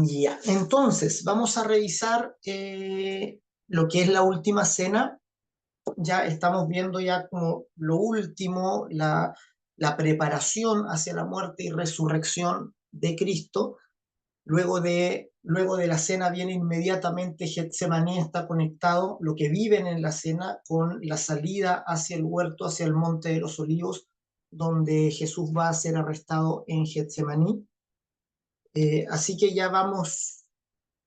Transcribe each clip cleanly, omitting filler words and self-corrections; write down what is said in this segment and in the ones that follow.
Ya, entonces vamos a revisar lo que es la última cena. Ya estamos viendo ya como lo último, la preparación hacia la muerte y resurrección de Cristo. Luego de la cena viene inmediatamente Getsemaní, está conectado lo que viven en la cena con la salida hacia el huerto, hacia el monte de los olivos, donde Jesús va a ser arrestado en Getsemaní. Así que ya vamos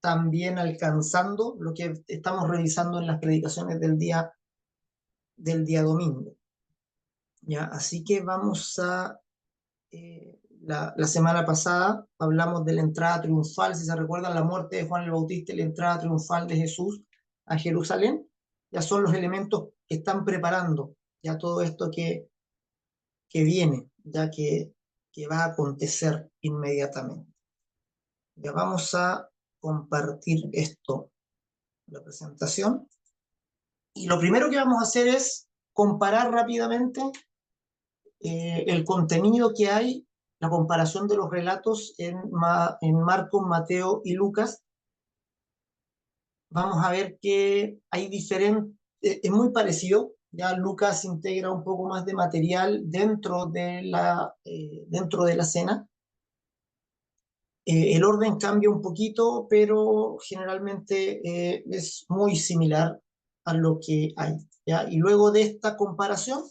también alcanzando lo que estamos revisando en las predicaciones del día domingo. ¿Ya? Así que vamos a... la semana pasada hablamos de la entrada triunfal, si se recuerdan la muerte de Juan el Bautista y la entrada triunfal de Jesús a Jerusalén. Ya son los elementos que están preparando ya todo esto que viene, ya que va a acontecer inmediatamente. Ya vamos a compartir esto, la presentación. Y lo primero que vamos a hacer es comparar rápidamente el contenido que hay, la comparación de los relatos en Marcos, Mateo y Lucas. Vamos a ver que hay diferentes, es muy parecido. Ya Lucas integra un poco más de material dentro de la cena. El orden cambia un poquito, pero generalmente es muy similar a lo que hay, ¿ya? Y luego de esta comparación,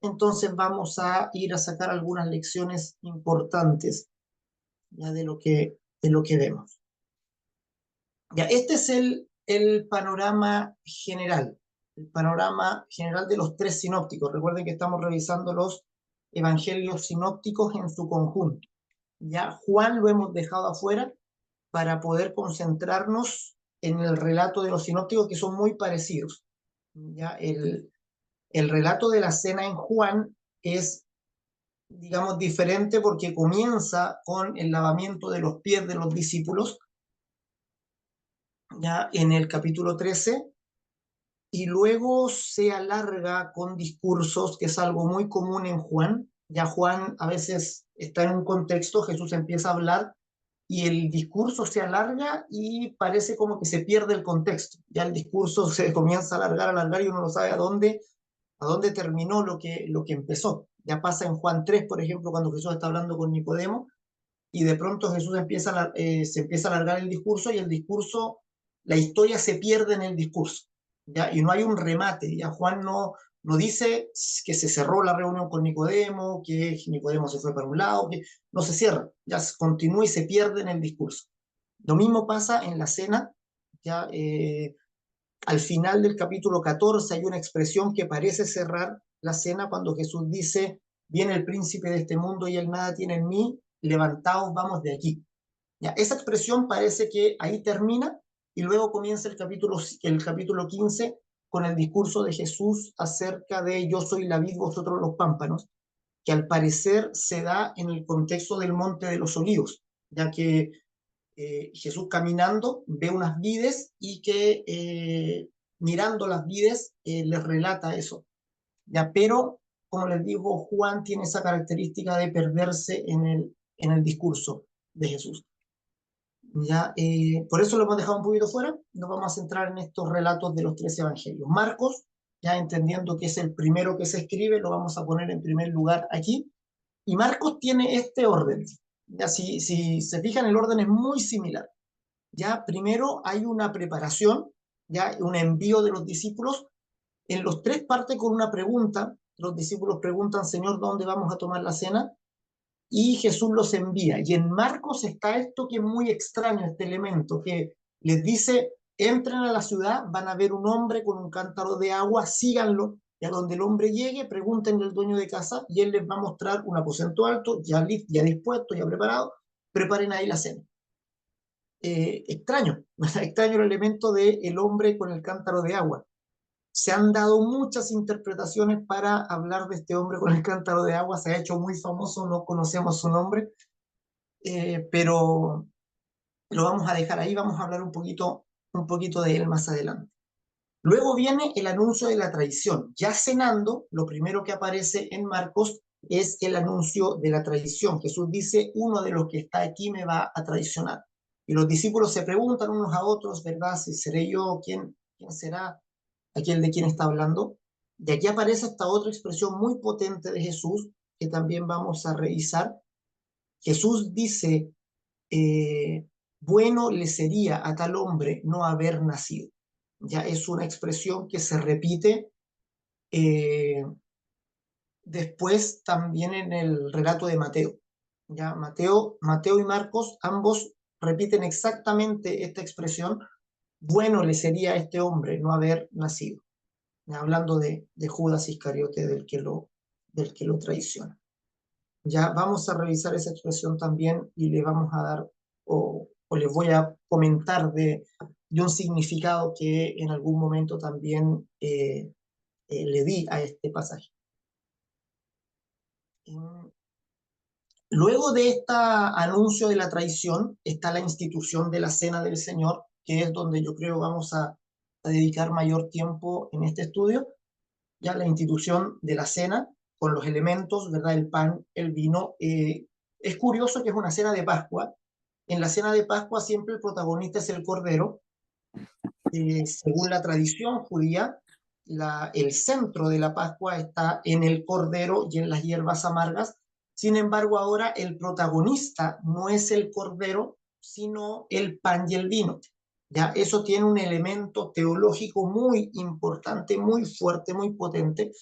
entonces vamos a ir a sacar algunas lecciones importantes, ¿ya? de lo que vemos. Ya, este es el panorama general de los tres sinópticos. Recuerden que estamos revisando los evangelios sinópticos en su conjunto. Ya Juan lo hemos dejado afuera para poder concentrarnos en el relato de los sinópticos, que son muy parecidos. Ya el relato de la cena en Juan es, digamos, diferente porque comienza con el lavamiento de los pies de los discípulos, ya en el capítulo 13, y luego se alarga con discursos, que es algo muy común en Juan. Ya Juan a veces está en un contexto, Jesús empieza a hablar y el discurso se alarga y parece como que se pierde el contexto. Ya el discurso se comienza a alargar y uno no sabe a dónde terminó lo que empezó. Ya pasa en Juan 3, por ejemplo, cuando Jesús está hablando con Nicodemo y de pronto Jesús se empieza a alargar el discurso y el discurso, la historia se pierde en el discurso, ¿ya? Y no hay un remate. Ya Juan no dice que se cerró la reunión con Nicodemo, que Nicodemo se fue para un lado, que no se cierra, ya continúa y se pierde en el discurso. Lo mismo pasa en la cena. Ya al final del capítulo 14 hay una expresión que parece cerrar la cena cuando Jesús dice: viene el príncipe de este mundo y él nada tiene en mí, levantaos, vamos de aquí. Ya, esa expresión parece que ahí termina y luego comienza el capítulo 15 con el discurso de Jesús acerca de yo soy la vid, vosotros los pámpanos, que al parecer se da en el contexto del Monte de los Olivos, ya que Jesús caminando ve unas vides y que mirando las vides les relata eso. Ya, pero como les digo, Juan tiene esa característica de perderse en el discurso de Jesús. Ya, por eso lo hemos dejado un poquito fuera. Nos vamos a centrar en estos relatos de los tres evangelios. Marcos, ya entendiendo que es el primero que se escribe, lo vamos a poner en primer lugar aquí. Y Marcos tiene este orden. Ya, si se fijan, el orden es muy similar. Ya primero hay una preparación, ya un envío de los discípulos. En los tres parte con una pregunta. Los discípulos preguntan: Señor, ¿dónde vamos a tomar la cena? Y Jesús los envía. Y en Marcos está esto que es muy extraño, este elemento, que les dice: entren a la ciudad, van a ver un hombre con un cántaro de agua, síganlo, y a donde el hombre llegue, pregúntenle al dueño de casa, y él les va a mostrar un aposento alto, ya dispuesto, ya preparado, preparen ahí la cena. Extraño, extraño el elemento del el hombre con el cántaro de agua. Se han dado muchas interpretaciones para hablar de este hombre con el cántaro de agua, se ha hecho muy famoso, no conocemos su nombre, pero lo vamos a dejar ahí, vamos a hablar un poquito de él más adelante. Luego viene el anuncio de la traición. Ya cenando, lo primero que aparece en Marcos es el anuncio de la traición. Jesús dice: uno de los que está aquí me va a traicionar. Y los discípulos se preguntan unos a otros, ¿verdad? Si seré yo, quién será aquel de quien está hablando. Y aquí aparece esta otra expresión muy potente de Jesús, que también vamos a revisar. Jesús dice, eh, bueno le sería a tal hombre no haber nacido. Ya es una expresión que se repite eh, después también en el relato de Mateo. Ya Mateo y Marcos ambos repiten exactamente esta expresión, bueno le sería a este hombre no haber nacido, ya hablando de Judas Iscariote, del que lo traiciona. Ya vamos a revisar esa expresión también y le vamos a dar, o les voy a comentar de un significado que en algún momento también le di a este pasaje. Luego de este anuncio de la traición está la institución de la Cena del Señor, que es donde yo creo vamos a dedicar mayor tiempo en este estudio. Ya la institución de la cena con los elementos, ¿verdad? El pan, el vino. Es curioso que es una cena de Pascua. En la cena de Pascua siempre el protagonista es el cordero. Según la tradición judía, el centro de la Pascua está en el cordero y en las hierbas amargas. Sin embargo, ahora el protagonista no es el cordero, sino el pan y el vino. Ya eso tiene un elemento teológico muy importante, muy fuerte, muy potente,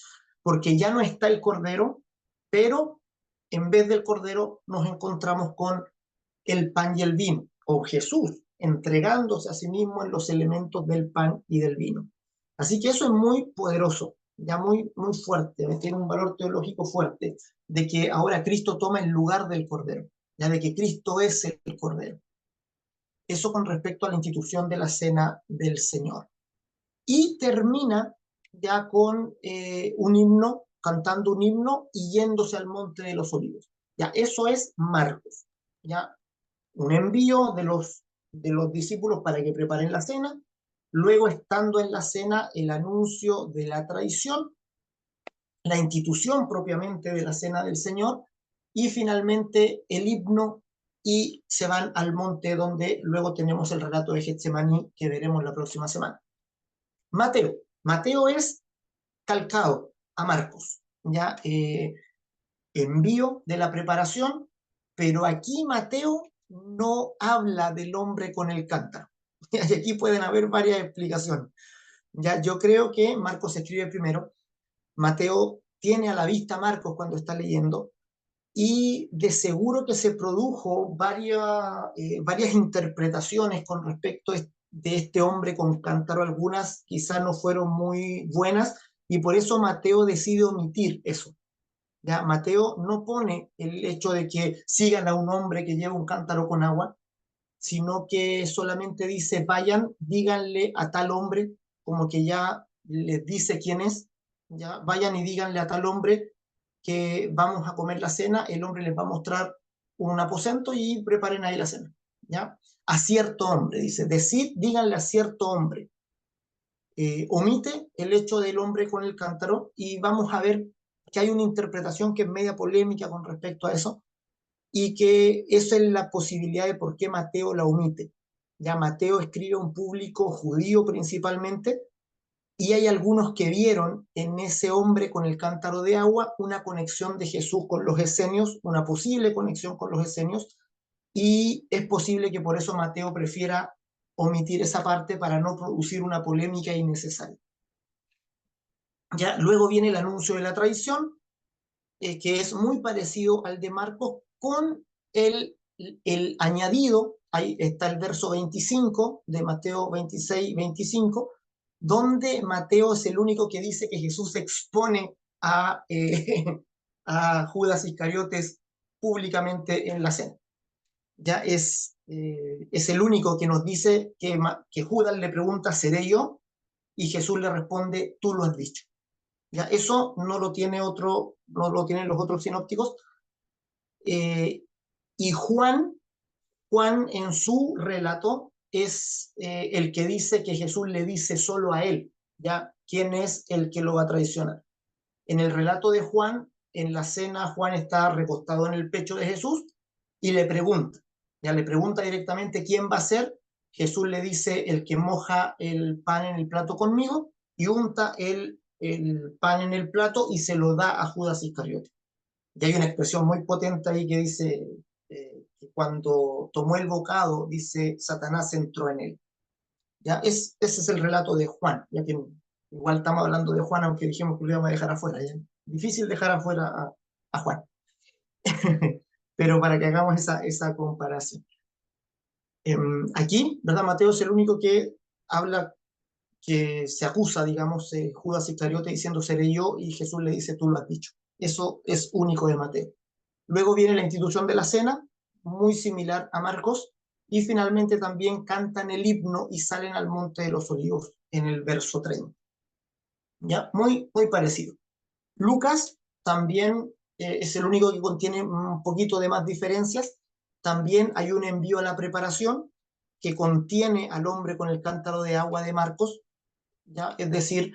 porque ya no está el cordero, pero en vez del cordero nos encontramos con el pan y el vino, o Jesús entregándose a sí mismo en los elementos del pan y del vino. Así que eso es muy poderoso, ya muy fuerte, tiene un valor teológico fuerte, de que ahora Cristo toma el lugar del Cordero, ya de que Cristo es el Cordero. Eso con respecto a la institución de la Cena del Señor. Y termina ya con un himno, cantando un himno y yéndose al Monte de los Olivos. Ya, eso es Marcos. Ya, un envío de los discípulos para que preparen la cena, luego estando en la cena el anuncio de la traición, la institución propiamente de la cena del Señor y finalmente el himno y se van al monte donde luego tenemos el relato de Getsemaní que veremos la próxima semana. Mateo es calcado a Marcos, ya envío de la preparación, pero aquí Mateo no habla del hombre con el cántaro. Y aquí pueden haber varias explicaciones. Ya, yo creo que Marcos escribe primero, Mateo tiene a la vista a Marcos cuando está leyendo, y de seguro que se produjo varias interpretaciones con respecto de este hombre con cántaro, algunas quizás no fueron muy buenas, y por eso Mateo decide omitir eso. Ya, Mateo no pone el hecho de que sigan a un hombre que lleva un cántaro con agua, sino que solamente dice, vayan, díganle a tal hombre, como que ya les dice quién es, ya vayan y díganle a tal hombre que vamos a comer la cena, el hombre les va a mostrar un aposento y preparen ahí la cena, ¿ya? A cierto hombre, dice, decid, díganle a cierto hombre. Omite el hecho del hombre con el cántaro y vamos a ver que hay una interpretación que es media polémica con respecto a eso y que esa es la posibilidad de por qué Mateo la omite. Ya Mateo escribe a un público judío principalmente y hay algunos que vieron en ese hombre con el cántaro de agua una conexión de Jesús con los esenios, una posible conexión con los esenios, y es posible que por eso Mateo prefiera omitir esa parte para no producir una polémica innecesaria. Ya luego viene el anuncio de la traición, que es muy parecido al de Marcos, con el añadido, ahí está el verso 25 de Mateo 26-25, donde Mateo es el único que dice que Jesús expone a Judas Iscariotes públicamente en la cena. Ya es el único que nos dice que Judas le pregunta, ¿seré yo? Y Jesús le responde, tú lo has dicho. Ya, eso no lo tienen los otros sinópticos. Y Juan en su relato es el que dice que Jesús le dice solo a él, ya, quién es el que lo va a traicionar. En el relato de Juan, en la cena, Juan está recostado en el pecho de Jesús y le pregunta, Ya le pregunta directamente quién va a ser. Jesús le dice el que moja el pan en el plato conmigo y unta el pan en el plato y se lo da a Judas Iscariote. Y hay una expresión muy potente ahí que dice que cuando tomó el bocado, dice, Satanás entró en él. ¿Ya? Ese es el relato de Juan, ya que igual estamos hablando de Juan, aunque dijimos que lo íbamos a dejar afuera. ¿Ya? Difícil dejar afuera a Juan, pero para que hagamos esa comparación. Aquí, ¿verdad? Mateo es el único que habla, que se acusa, digamos, Judas Iscariote diciendo seré yo, y Jesús le dice tú lo has dicho. Eso es único de Mateo. Luego viene la institución de la cena, muy similar a Marcos, y finalmente también cantan el himno y salen al Monte de los Olivos en el verso 30. ¿Ya? Muy, muy parecido. Lucas también es el único que contiene un poquito de más diferencias. También hay un envío a la preparación que contiene al hombre con el cántaro de agua de Marcos, ¿ya? Es decir,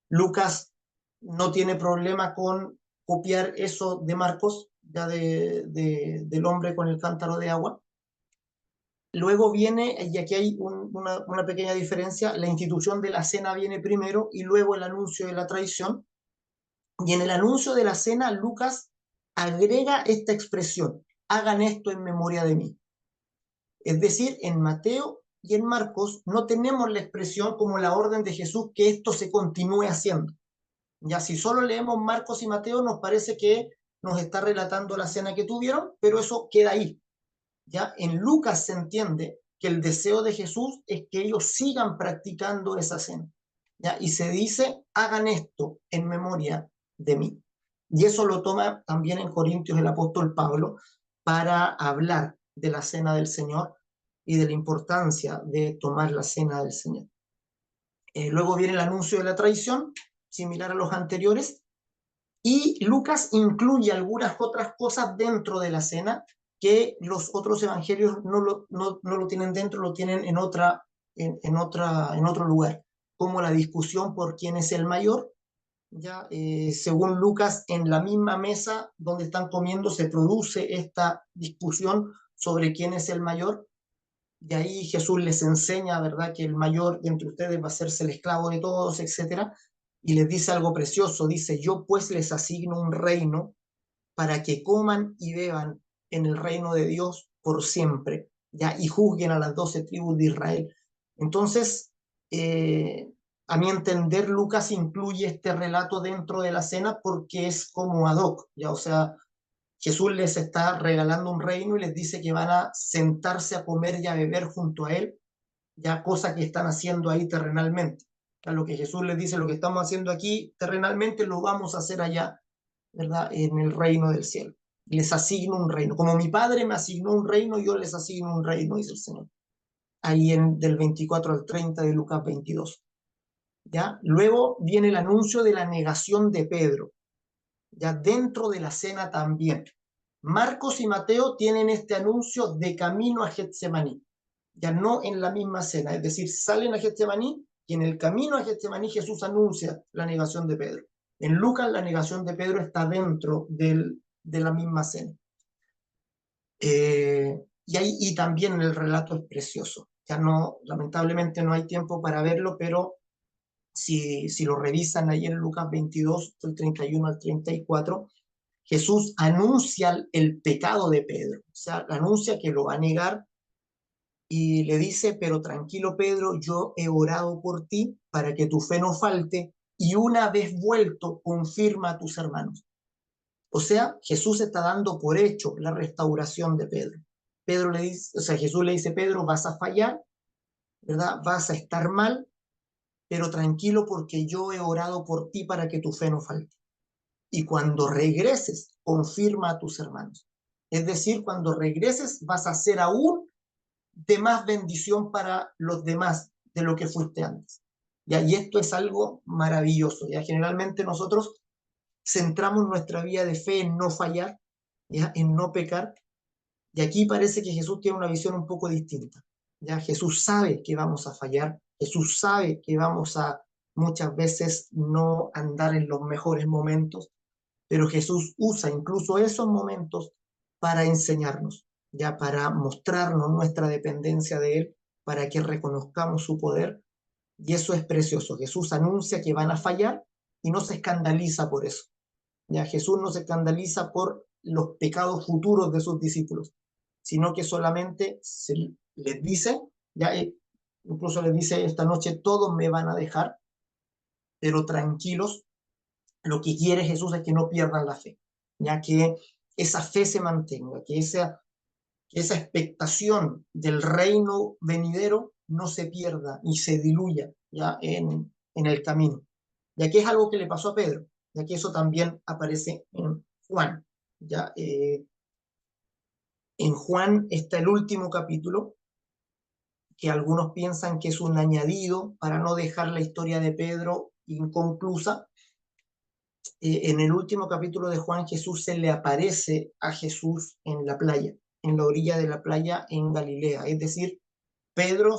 Lucas no tiene problema con copiar eso de Marcos, ya del hombre con el cántaro de agua. Luego viene, y aquí hay una pequeña diferencia, la institución de la cena viene primero y luego el anuncio de la traición. Y en el anuncio de la cena, Lucas agrega esta expresión, hagan esto en memoria de mí. Es decir, en Mateo y en Marcos no tenemos la expresión como la orden de Jesús que esto se continúe haciendo. Ya si solo leemos Marcos y Mateo nos parece que nos está relatando la cena que tuvieron, pero eso queda ahí. Ya en Lucas se entiende que el deseo de Jesús es que ellos sigan practicando esa cena. ¿Ya? Y se dice, hagan esto en memoria de mí. Y eso lo toma también en Corintios el apóstol Pablo para hablar de la cena del Señor y de la importancia de tomar la cena del Señor. Luego viene el anuncio de la traición, similar a los anteriores, y Lucas incluye algunas otras cosas dentro de la cena que los otros evangelios no lo tienen dentro, lo tienen en otro lugar, como la discusión por quién es el mayor. Ya, según Lucas, en la misma mesa donde están comiendo se produce esta discusión sobre quién es el mayor, y ahí Jesús les enseña, ¿verdad?, que el mayor de entre ustedes va a serse el esclavo de todos, etcétera, y les dice algo precioso, dice, yo pues les asigno un reino para que coman y beban en el reino de Dios por siempre, ¿ya? Y juzguen a las 12 tribus de Israel. Entonces, a mi entender, Lucas incluye este relato dentro de la cena porque es como ad hoc, ¿ya? O sea, Jesús les está regalando un reino y les dice que van a sentarse a comer y a beber junto a él, ya cosa que están haciendo ahí terrenalmente. A lo que Jesús les dice, lo que estamos haciendo aquí terrenalmente lo vamos a hacer allá, ¿verdad? En el reino del cielo. Les asigno un reino. Como mi Padre me asignó un reino, yo les asigno un reino, dice el Señor. Ahí del 24 al 30 de Lucas 22. ¿Ya? Luego viene el anuncio de la negación de Pedro, ya dentro de la cena también. Marcos y Mateo tienen este anuncio de camino a Getsemaní, ya no en la misma cena, es decir, salen a Getsemaní y en el camino a Getsemaní Jesús anuncia la negación de Pedro. En Lucas la negación de Pedro está dentro de la misma cena. Y también el relato es precioso. Ya no, lamentablemente no hay tiempo para verlo, pero si lo revisan ahí en Lucas 22, del 31 al 34, Jesús anuncia el pecado de Pedro, o sea, anuncia que lo va a negar y le dice, pero tranquilo Pedro, yo he orado por ti para que tu fe no falte y una vez vuelto confirma a tus hermanos. O sea, Jesús está dando por hecho la restauración de Pedro. Pedro le dice, o sea, Jesús le dice, Pedro, vas a fallar, ¿verdad? Vas a estar mal, pero tranquilo porque yo he orado por ti para que tu fe no falte. Y cuando regreses, confirma a tus hermanos. Es decir, cuando regreses vas a ser aún de más bendición para los demás de lo que fuiste antes. ¿Ya? Y esto es algo maravilloso. ¿Ya? Generalmente nosotros centramos nuestra vida de fe en no fallar, ¿ya? En no pecar. Y aquí parece que Jesús tiene una visión un poco distinta. ¿Ya? Jesús sabe que vamos a fallar, Jesús sabe que vamos a muchas veces no andar en los mejores momentos, pero Jesús usa incluso esos momentos para enseñarnos. ya para mostrarnos nuestra dependencia de Él, para que reconozcamos su poder, y eso es precioso. Jesús anuncia que van a fallar y no se escandaliza por eso. Ya Jesús no se escandaliza por los pecados futuros de sus discípulos, sino que solamente les dice, ya incluso les dice esta noche, todos me van a dejar, pero tranquilos, lo que quiere Jesús es que no pierdan la fe, ya que esa fe se mantenga, que esa expectación del reino venidero no se pierda y se diluya ya en el camino, ya que es algo que le pasó a Pedro, ya que eso también aparece en Juan. Ya, en Juan está el último capítulo, que algunos piensan que es un añadido para no dejar la historia de Pedro inconclusa. En el último capítulo de Juan, Jesús se le aparece a Jesús en la playa, en la orilla de la playa en Galilea. Es decir, Pedro,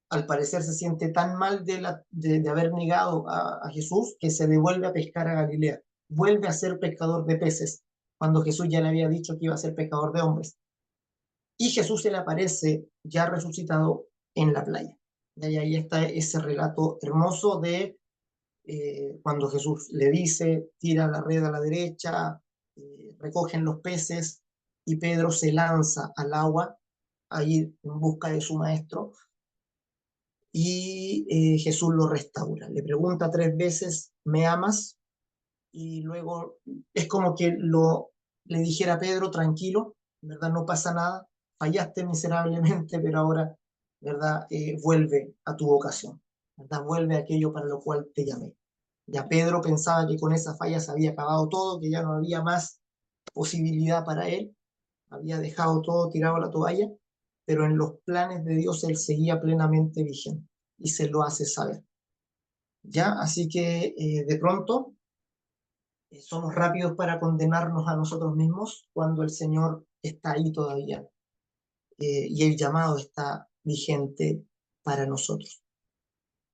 al parecer, se siente tan mal de haber negado a Jesús que se devuelve a pescar a Galilea. Vuelve a ser pescador de peces, cuando Jesús ya le había dicho que iba a ser pescador de hombres. Y Jesús se le aparece ya resucitado en la playa. Y ahí está ese relato hermoso de cuando Jesús le dice, tira la red a la derecha, recogen los peces y Pedro se lanza al agua a ir en busca de su maestro y Jesús lo restaura. Le pregunta 3 veces, ¿me amas? Y luego es como que le dijera a Pedro, tranquilo, ¿verdad? No pasa nada, fallaste miserablemente, pero ahora, ¿verdad? Vuelve a tu vocación, ¿verdad? Vuelve a aquello para lo cual te llamé. Ya Pedro pensaba que con esa falla se había acabado todo, que ya no había más posibilidad para él, había dejado todo tirado a la toalla, pero en los planes de Dios él seguía plenamente vigente y se lo hace saber. ¿Ya? Así que de pronto somos rápidos para condenarnos a nosotros mismos cuando el Señor está ahí todavía y el llamado está vigente para nosotros.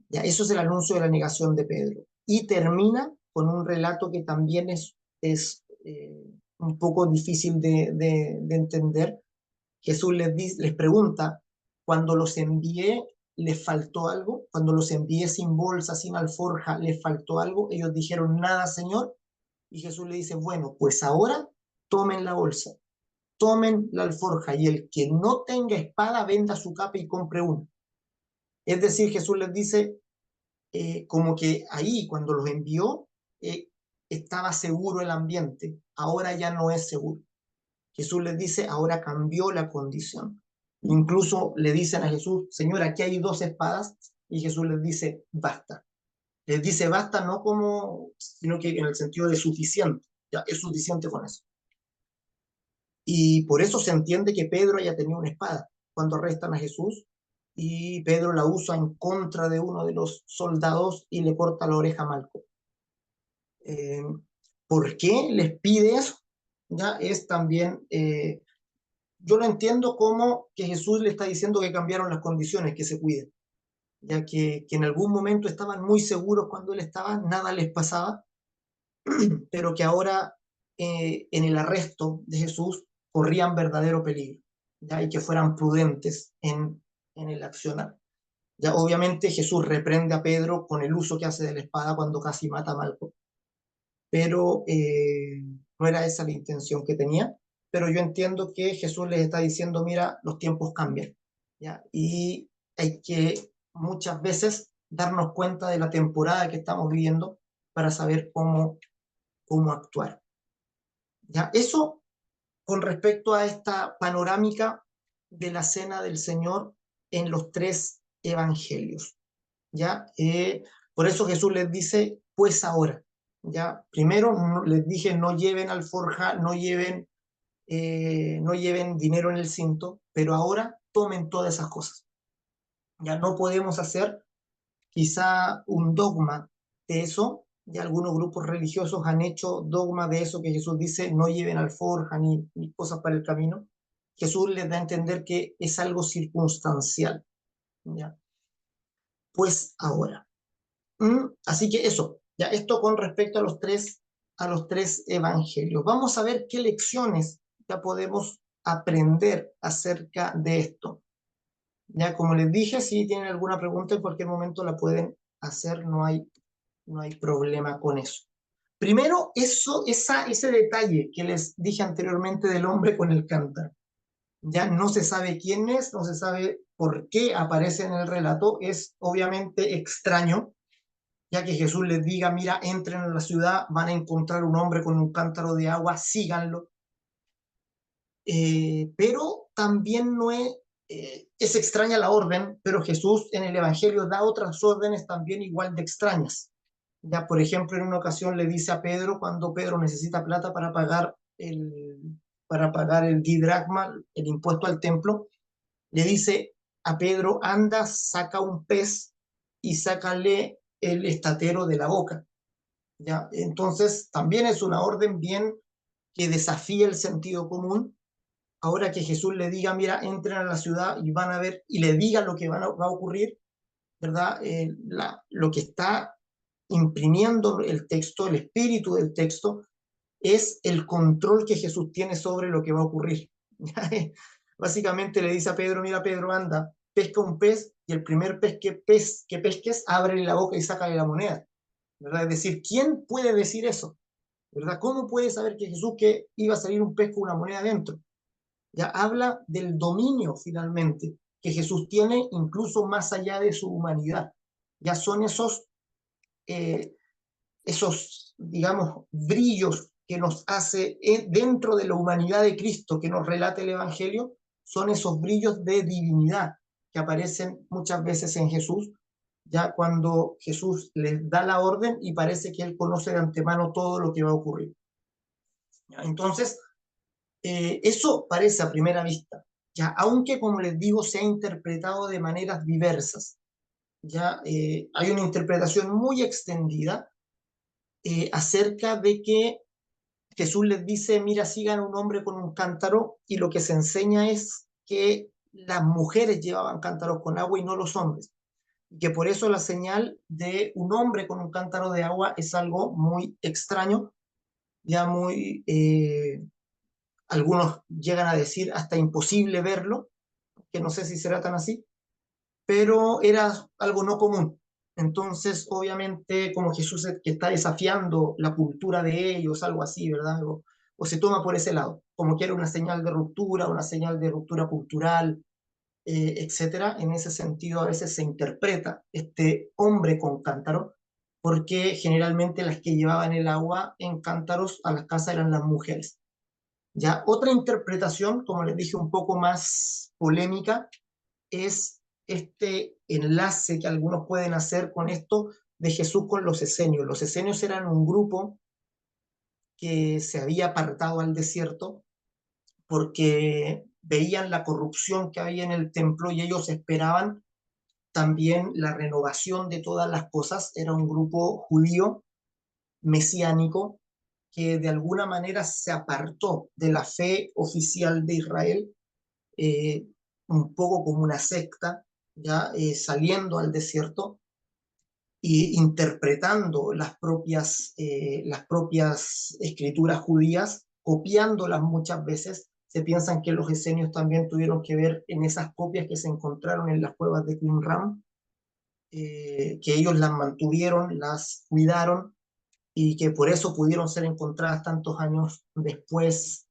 Ya, eso es el anuncio de la negación de Pedro. Y termina con un relato que también es un poco difícil de entender. Jesús les pregunta, cuando los envié, ¿les faltó algo? Cuando los envié sin bolsa, sin alforja, ¿les faltó algo? Ellos dijeron, nada, Señor. Y Jesús le dice, bueno, pues ahora tomen la bolsa, tomen la alforja, y el que no tenga espada, venda su capa y compre una. Es decir, Jesús les dice, como que ahí, cuando los envió, eh, estaba seguro el ambiente, ahora ya no es seguro. Jesús les dice, ahora cambió la condición. Incluso le dicen a Jesús, Señor, aquí hay 2 espadas, y Jesús les dice, basta. Les dice basta no como, sino que en el sentido de suficiente, ya es suficiente con eso. Y por eso se entiende que Pedro haya tenido una espada cuando arrestan a Jesús y Pedro la usa en contra de uno de los soldados y le corta la oreja a Malco. Eh, ¿Por qué les pide eso? Ya es también, yo lo entiendo como que Jesús le está diciendo que cambiaron las condiciones, que se cuiden, ya que en algún momento estaban muy seguros cuando él estaba, nada les pasaba, pero que ahora en el arresto de Jesús corrían verdadero peligro, ¿ya? Y que fueran prudentes en el accionar. Ya obviamente Jesús reprende a Pedro con el uso que hace de la espada cuando casi mata a Malco, pero no era esa la intención que tenía, pero yo entiendo que Jesús les está diciendo, mira, los tiempos cambian, ¿ya? Y hay que muchas veces darnos cuenta de la temporada que estamos viviendo para saber cómo actuar. ¿Ya? Eso con respecto a esta panorámica de la cena del Señor en los 3 evangelios. ¿Ya? Por eso Jesús les dice, pues ahora. ¿Ya? Primero les dije, no lleven alforja, no lleven dinero en el cinto, pero ahora tomen todas esas cosas. Ya no podemos hacer quizá un dogma de eso, y algunos grupos religiosos han hecho dogma de eso que Jesús dice, no lleven alforja ni cosas para el camino. Jesús les da a entender que es algo circunstancial. ¿Ya? Pues ahora. Así que eso, ya esto con respecto a los tres evangelios. Vamos a ver qué lecciones ya podemos aprender acerca de esto. Ya como les dije, si tienen alguna pregunta en cualquier momento la pueden hacer, no hay problema con eso. Primero, ese detalle que les dije anteriormente del hombre con el cántaro. Ya no se sabe quién es, no se sabe por qué aparece en el relato, es obviamente extraño, ya que Jesús les diga, mira, entren en la ciudad, van a encontrar un hombre con un cántaro de agua, síganlo. Pero también no es extraña la orden, pero Jesús en el Evangelio da otras órdenes también igual de extrañas. Ya, por ejemplo, en una ocasión le dice a Pedro, cuando Pedro necesita plata para pagar el didracma, el impuesto al templo, le dice a Pedro, anda, saca un pez y sácale el estatero de la boca. ¿Ya? Entonces, también es una orden bien que desafía el sentido común. Ahora que Jesús le diga, mira, entren a la ciudad y van a ver, y le diga lo que va a ocurrir, ¿verdad? Lo que está imprimiendo el texto, el espíritu del texto, es el control que Jesús tiene sobre lo que va a ocurrir. Básicamente le dice a Pedro, mira Pedro, anda, pesca un pez y el primer pez que pesques, ábrele la boca y sácale la moneda. ¿Verdad? Es decir, ¿quién puede decir eso? ¿Verdad? ¿Cómo puede saber que Jesús que iba a salir un pez con una moneda dentro? Ya habla del dominio finalmente que Jesús tiene incluso más allá de su humanidad. Ya son eh, digamos, brillos que nos hace dentro de la humanidad de Cristo que nos relata el Evangelio, son esos brillos de divinidad que aparecen muchas veces en Jesús, ya cuando Jesús les da la orden y parece que Él conoce de antemano todo lo que va a ocurrir. Entonces, eso parece a primera vista, ya, aunque como les digo, se ha interpretado de maneras diversas. Ya hay una interpretación muy extendida acerca de que Jesús les dice, mira, sigan a un hombre con un cántaro, y lo que se enseña es que las mujeres llevaban cántaros con agua y no los hombres, y que por eso la señal de un hombre con un cántaro de agua es algo muy extraño, ya algunos llegan a decir hasta imposible verlo, que no sé si será tan así, pero era algo no común. Entonces, obviamente, como Jesús que está desafiando la cultura de ellos, algo así, ¿verdad? O se toma por ese lado, como que era una señal de ruptura cultural, etcétera. En ese sentido, a veces se interpreta este hombre con cántaro, porque generalmente las que llevaban el agua en cántaros a las casas eran las mujeres. Ya otra interpretación, como les dije, un poco más polémica, es este enlace que algunos pueden hacer con esto de Jesús con los esenios. Los esenios eran un grupo que se había apartado al desierto porque veían la corrupción que había en el templo y ellos esperaban también la renovación de todas las cosas. Era un grupo judío, mesiánico, que de alguna manera se apartó de la fe oficial de Israel, eh, un poco como una secta, ya saliendo al desierto e interpretando las propias escrituras judías, copiándolas muchas veces. Se piensan que los esenios también tuvieron que ver en esas copias que se encontraron en las cuevas de Qumran, que ellos las mantuvieron, las cuidaron, y que por eso pudieron ser encontradas tantos años después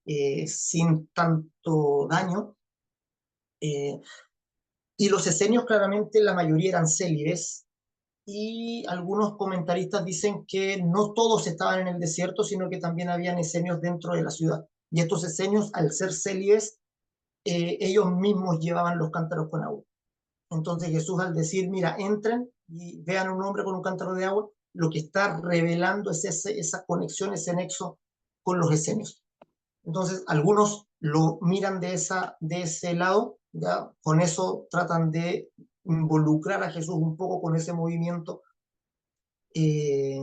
sin tanto daño. Eh, y los esenios claramente la mayoría eran célibes, y algunos comentaristas dicen que no todos estaban en el desierto, sino que también habían esenios dentro de la ciudad. Y estos esenios, al ser célibes, ellos mismos llevaban los cántaros con agua. Entonces Jesús, al decir, mira, entren y vean a un hombre con un cántaro de agua, lo que está revelando es esa conexión, ese nexo con los esenios. Entonces, algunos lo miran de ese lado, ¿ya? Con eso tratan de involucrar a Jesús un poco con ese movimiento, eh,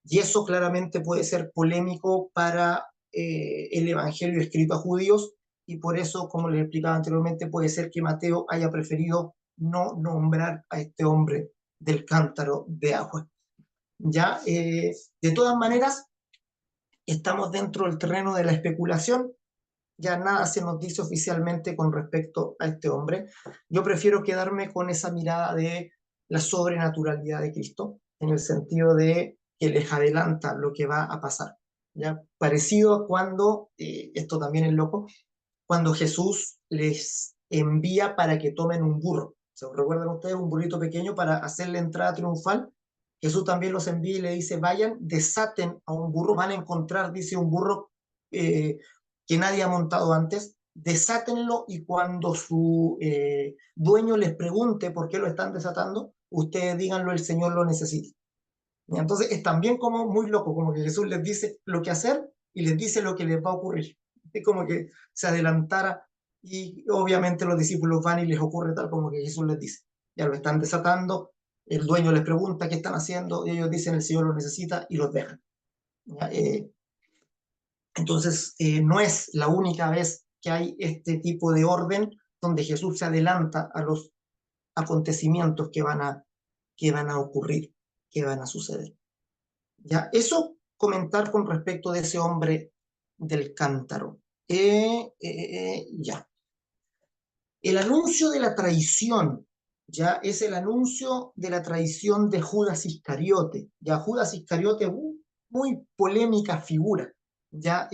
y eso claramente puede ser polémico para el Evangelio escrito a judíos, y por eso, como les explicaba anteriormente, puede ser que Mateo haya preferido no nombrar a este hombre del cántaro de agua. Ya, de todas maneras, estamos dentro del terreno de la especulación. ya nada se nos dice oficialmente con respecto a este hombre. Yo prefiero quedarme con esa mirada de la sobrenaturalidad de Cristo, en el sentido de que les adelanta lo que va a pasar. ¿Ya? Parecido a cuando, esto también es loco, cuando Jesús les envía para que tomen un burro. ¿Se recuerdan ustedes un burrito pequeño para hacer la entrada triunfal? Jesús también los envía y le dice, vayan, desaten a un burro, van a encontrar, dice, un burro eh, que nadie ha montado antes, desátenlo y cuando su dueño les pregunte por qué lo están desatando, ustedes díganlo, el Señor lo necesita. Y entonces es también como muy loco, como que Jesús les dice lo que hacer y les dice lo que les va a ocurrir. Es como que se adelantara y obviamente los discípulos van y les ocurre tal como que Jesús les dice. Ya lo están desatando, el dueño les pregunta qué están haciendo y ellos dicen el Señor lo necesita y los dejan. ¿Ya? Entonces no es la única vez que hay este tipo de orden donde Jesús se adelanta a los acontecimientos que van a ocurrir, que van a suceder. Ya, eso comentar con respecto de ese hombre del cántaro. Ya. El anuncio de la traición, ya es el anuncio de la traición de Judas Iscariote. Ya Judas Iscariote, muy polémica figura. Ya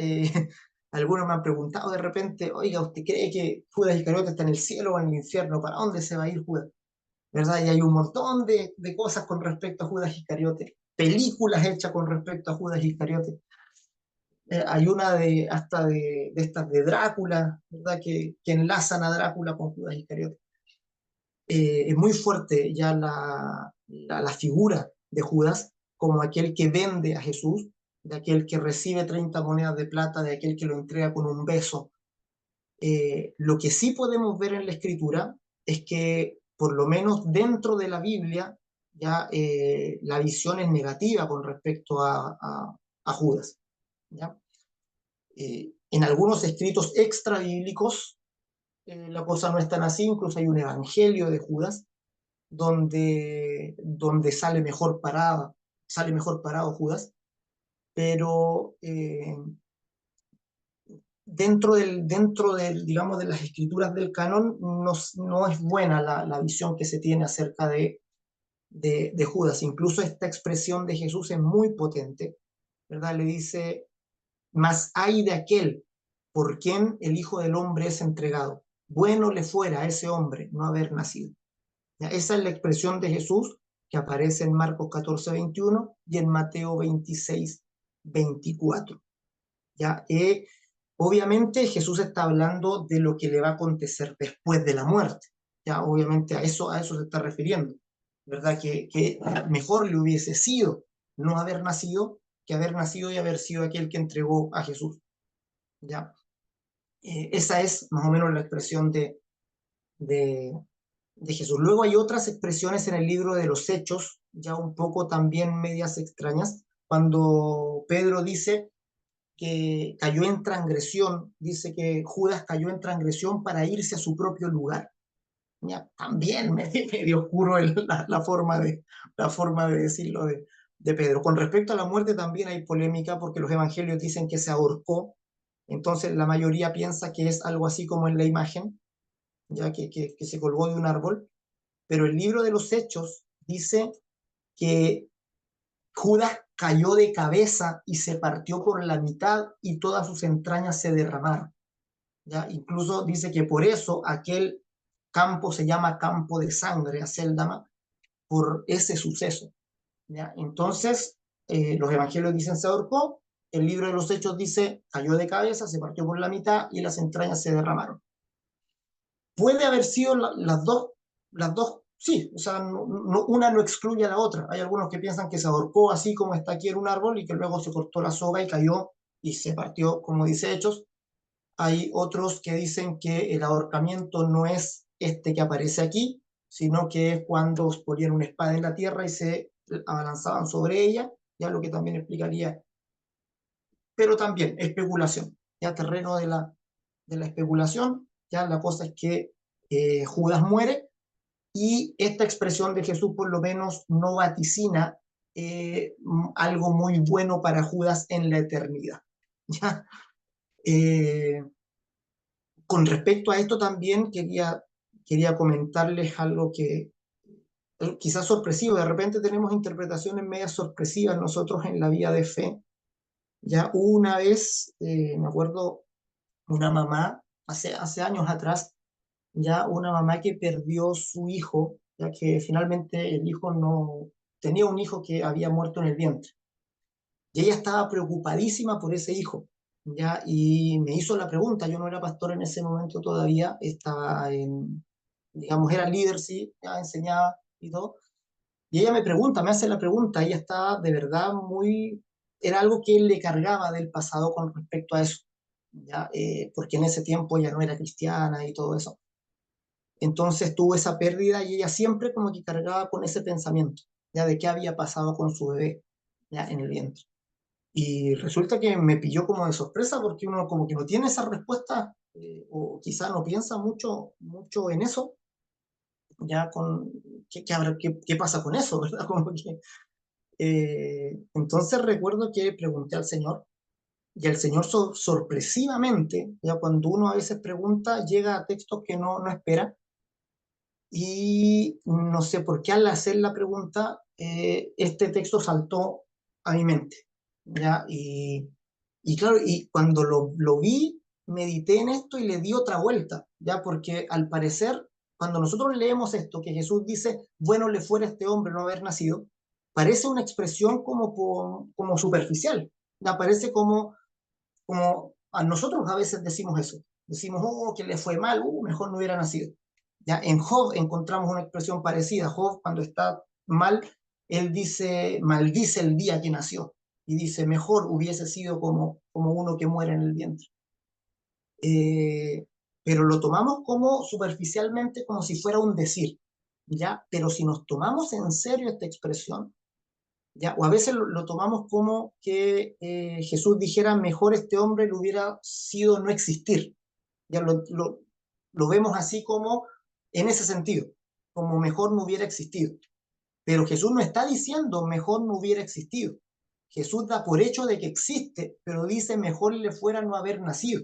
algunos me han preguntado de repente, oiga, ¿usted cree que Judas Iscariote está en el cielo o en el infierno? ¿Para dónde se va a ir Judas? ¿Verdad? Y hay un montón de cosas con respecto a Judas Iscariote, películas hechas con respecto a Judas Iscariote. Hay una hasta de estas de Drácula, ¿verdad? Que enlazan a Drácula con Judas Iscariote. Es muy fuerte ya la figura de Judas como aquel que vende a Jesús, de aquel que recibe 30 monedas de plata, de aquel que lo entrega con un beso. Lo que sí podemos ver en la Escritura es que, por lo menos dentro de la Biblia, ya la visión es negativa con respecto a Judas. ¿Ya? En algunos escritos extra bíblicos la cosa no es tan así, incluso hay un evangelio de Judas donde sale mejor parado Judas, pero digamos, de las escrituras del canon no es buena la visión que se tiene acerca de Judas. Incluso esta expresión de Jesús es muy potente, ¿verdad? Le dice, mas hay de aquel por quien el Hijo del Hombre es entregado. Bueno le fuera a ese hombre no haber nacido. ¿Ya? Esa es la expresión de Jesús que aparece en Marcos 14:21 y en Mateo 26:24. ¿Ya? Obviamente Jesús está hablando de lo que le va a acontecer después de la muerte. ¿Ya? Obviamente a eso se está refiriendo. ¿Verdad? Que mejor le hubiese sido no haber nacido que haber nacido y haber sido aquel que entregó a Jesús. ¿Ya? Esa es más o menos la expresión de, de Jesús. Luego hay otras expresiones en el libro de los Hechos, ya un poco también medias extrañas, cuando Pedro dice que cayó en transgresión, dice que Judas cayó en transgresión para irse a su propio lugar. Ya, también medio oscuro la forma de decirlo de Pedro. Con respecto a la muerte también hay polémica porque los evangelios dicen que se ahorcó, entonces la mayoría piensa que es algo así como en la imagen, ya que se colgó de un árbol, pero el libro de los Hechos dice que Judas cayó de cabeza y se partió por la mitad y todas sus entrañas se derramaron. ¿Ya? Incluso dice que por eso aquel campo se llama campo de sangre, Acéldama, por ese suceso. ¿Ya? Entonces, los evangelios dicen se ahorcó, el libro de los Hechos dice cayó de cabeza, se partió por la mitad y las entrañas se derramaron. Puede haber sido las dos, sí, o sea, una no excluye a la otra. Hay algunos que piensan que se ahorcó así como está aquí en un árbol y que luego se cortó la soga y cayó y se partió, como dice Hechos. Hay otros que dicen que el ahorcamiento no es este que aparece aquí, sino que es cuando ponían una espada en la tierra y se abalanzaban sobre ella, ya lo que también explicaría, pero también especulación, ya terreno de la especulación, ya la cosa es que Judas muere y esta expresión de Jesús por lo menos no vaticina algo muy bueno para Judas en la eternidad. ¿Ya? con respecto a esto también quería comentarles algo que quizás sorpresivo. De repente tenemos interpretaciones medias sorpresivas nosotros en la vida de fe. Ya una vez, me acuerdo, una mamá, hace años atrás, ya una mamá que perdió su hijo, ya que finalmente el hijo no tenía un hijo que había muerto en el vientre. Y ella estaba preocupadísima por ese hijo, ya, y me hizo la pregunta. Yo no era pastor en ese momento todavía, estaba digamos, era líder, sí, ya enseñaba y todo. Y ella me hace la pregunta, ella estaba de verdad era algo que él le cargaba del pasado con respecto a eso, ya, porque en ese tiempo ella no era cristiana y todo eso. Entonces tuvo esa pérdida y ella siempre como que cargaba con ese pensamiento, ya de qué había pasado con su bebé, ya en el vientre. Y resulta que me pilló como de sorpresa porque uno como que no tiene esa respuesta, o quizá no piensa mucho en eso, ya con qué pasa con eso, ¿verdad? Como que, entonces recuerdo que pregunté al Señor y el Señor sorpresivamente, ya cuando uno a veces pregunta, llega a textos que no espera. Y no sé por qué al hacer la pregunta, este texto saltó a mi mente, ¿ya? Y claro, y cuando lo vi, medité en esto y le di otra vuelta, ¿ya? Porque al parecer, cuando nosotros leemos esto, que Jesús dice, bueno le fuera a este hombre no haber nacido, parece una expresión como superficial, ¿ya? Parece como a nosotros a veces decimos eso. Decimos, oh, que le fue mal, mejor no hubiera nacido. Ya en Job encontramos una expresión parecida. Job, cuando está mal, él dice, maldice el día que nació. Y dice, mejor hubiese sido como uno que muere en el vientre. Eh, pero lo tomamos como superficialmente, como si fuera un decir. ¿Ya? Pero si nos tomamos en serio esta expresión, ¿ya? O a veces lo tomamos como que Jesús dijera, mejor este hombre le hubiera sido no existir. Ya lo vemos así como en ese sentido, como mejor no hubiera existido. Pero Jesús no está diciendo mejor no hubiera existido. Jesús da por hecho de que existe, pero dice mejor le fuera no haber nacido.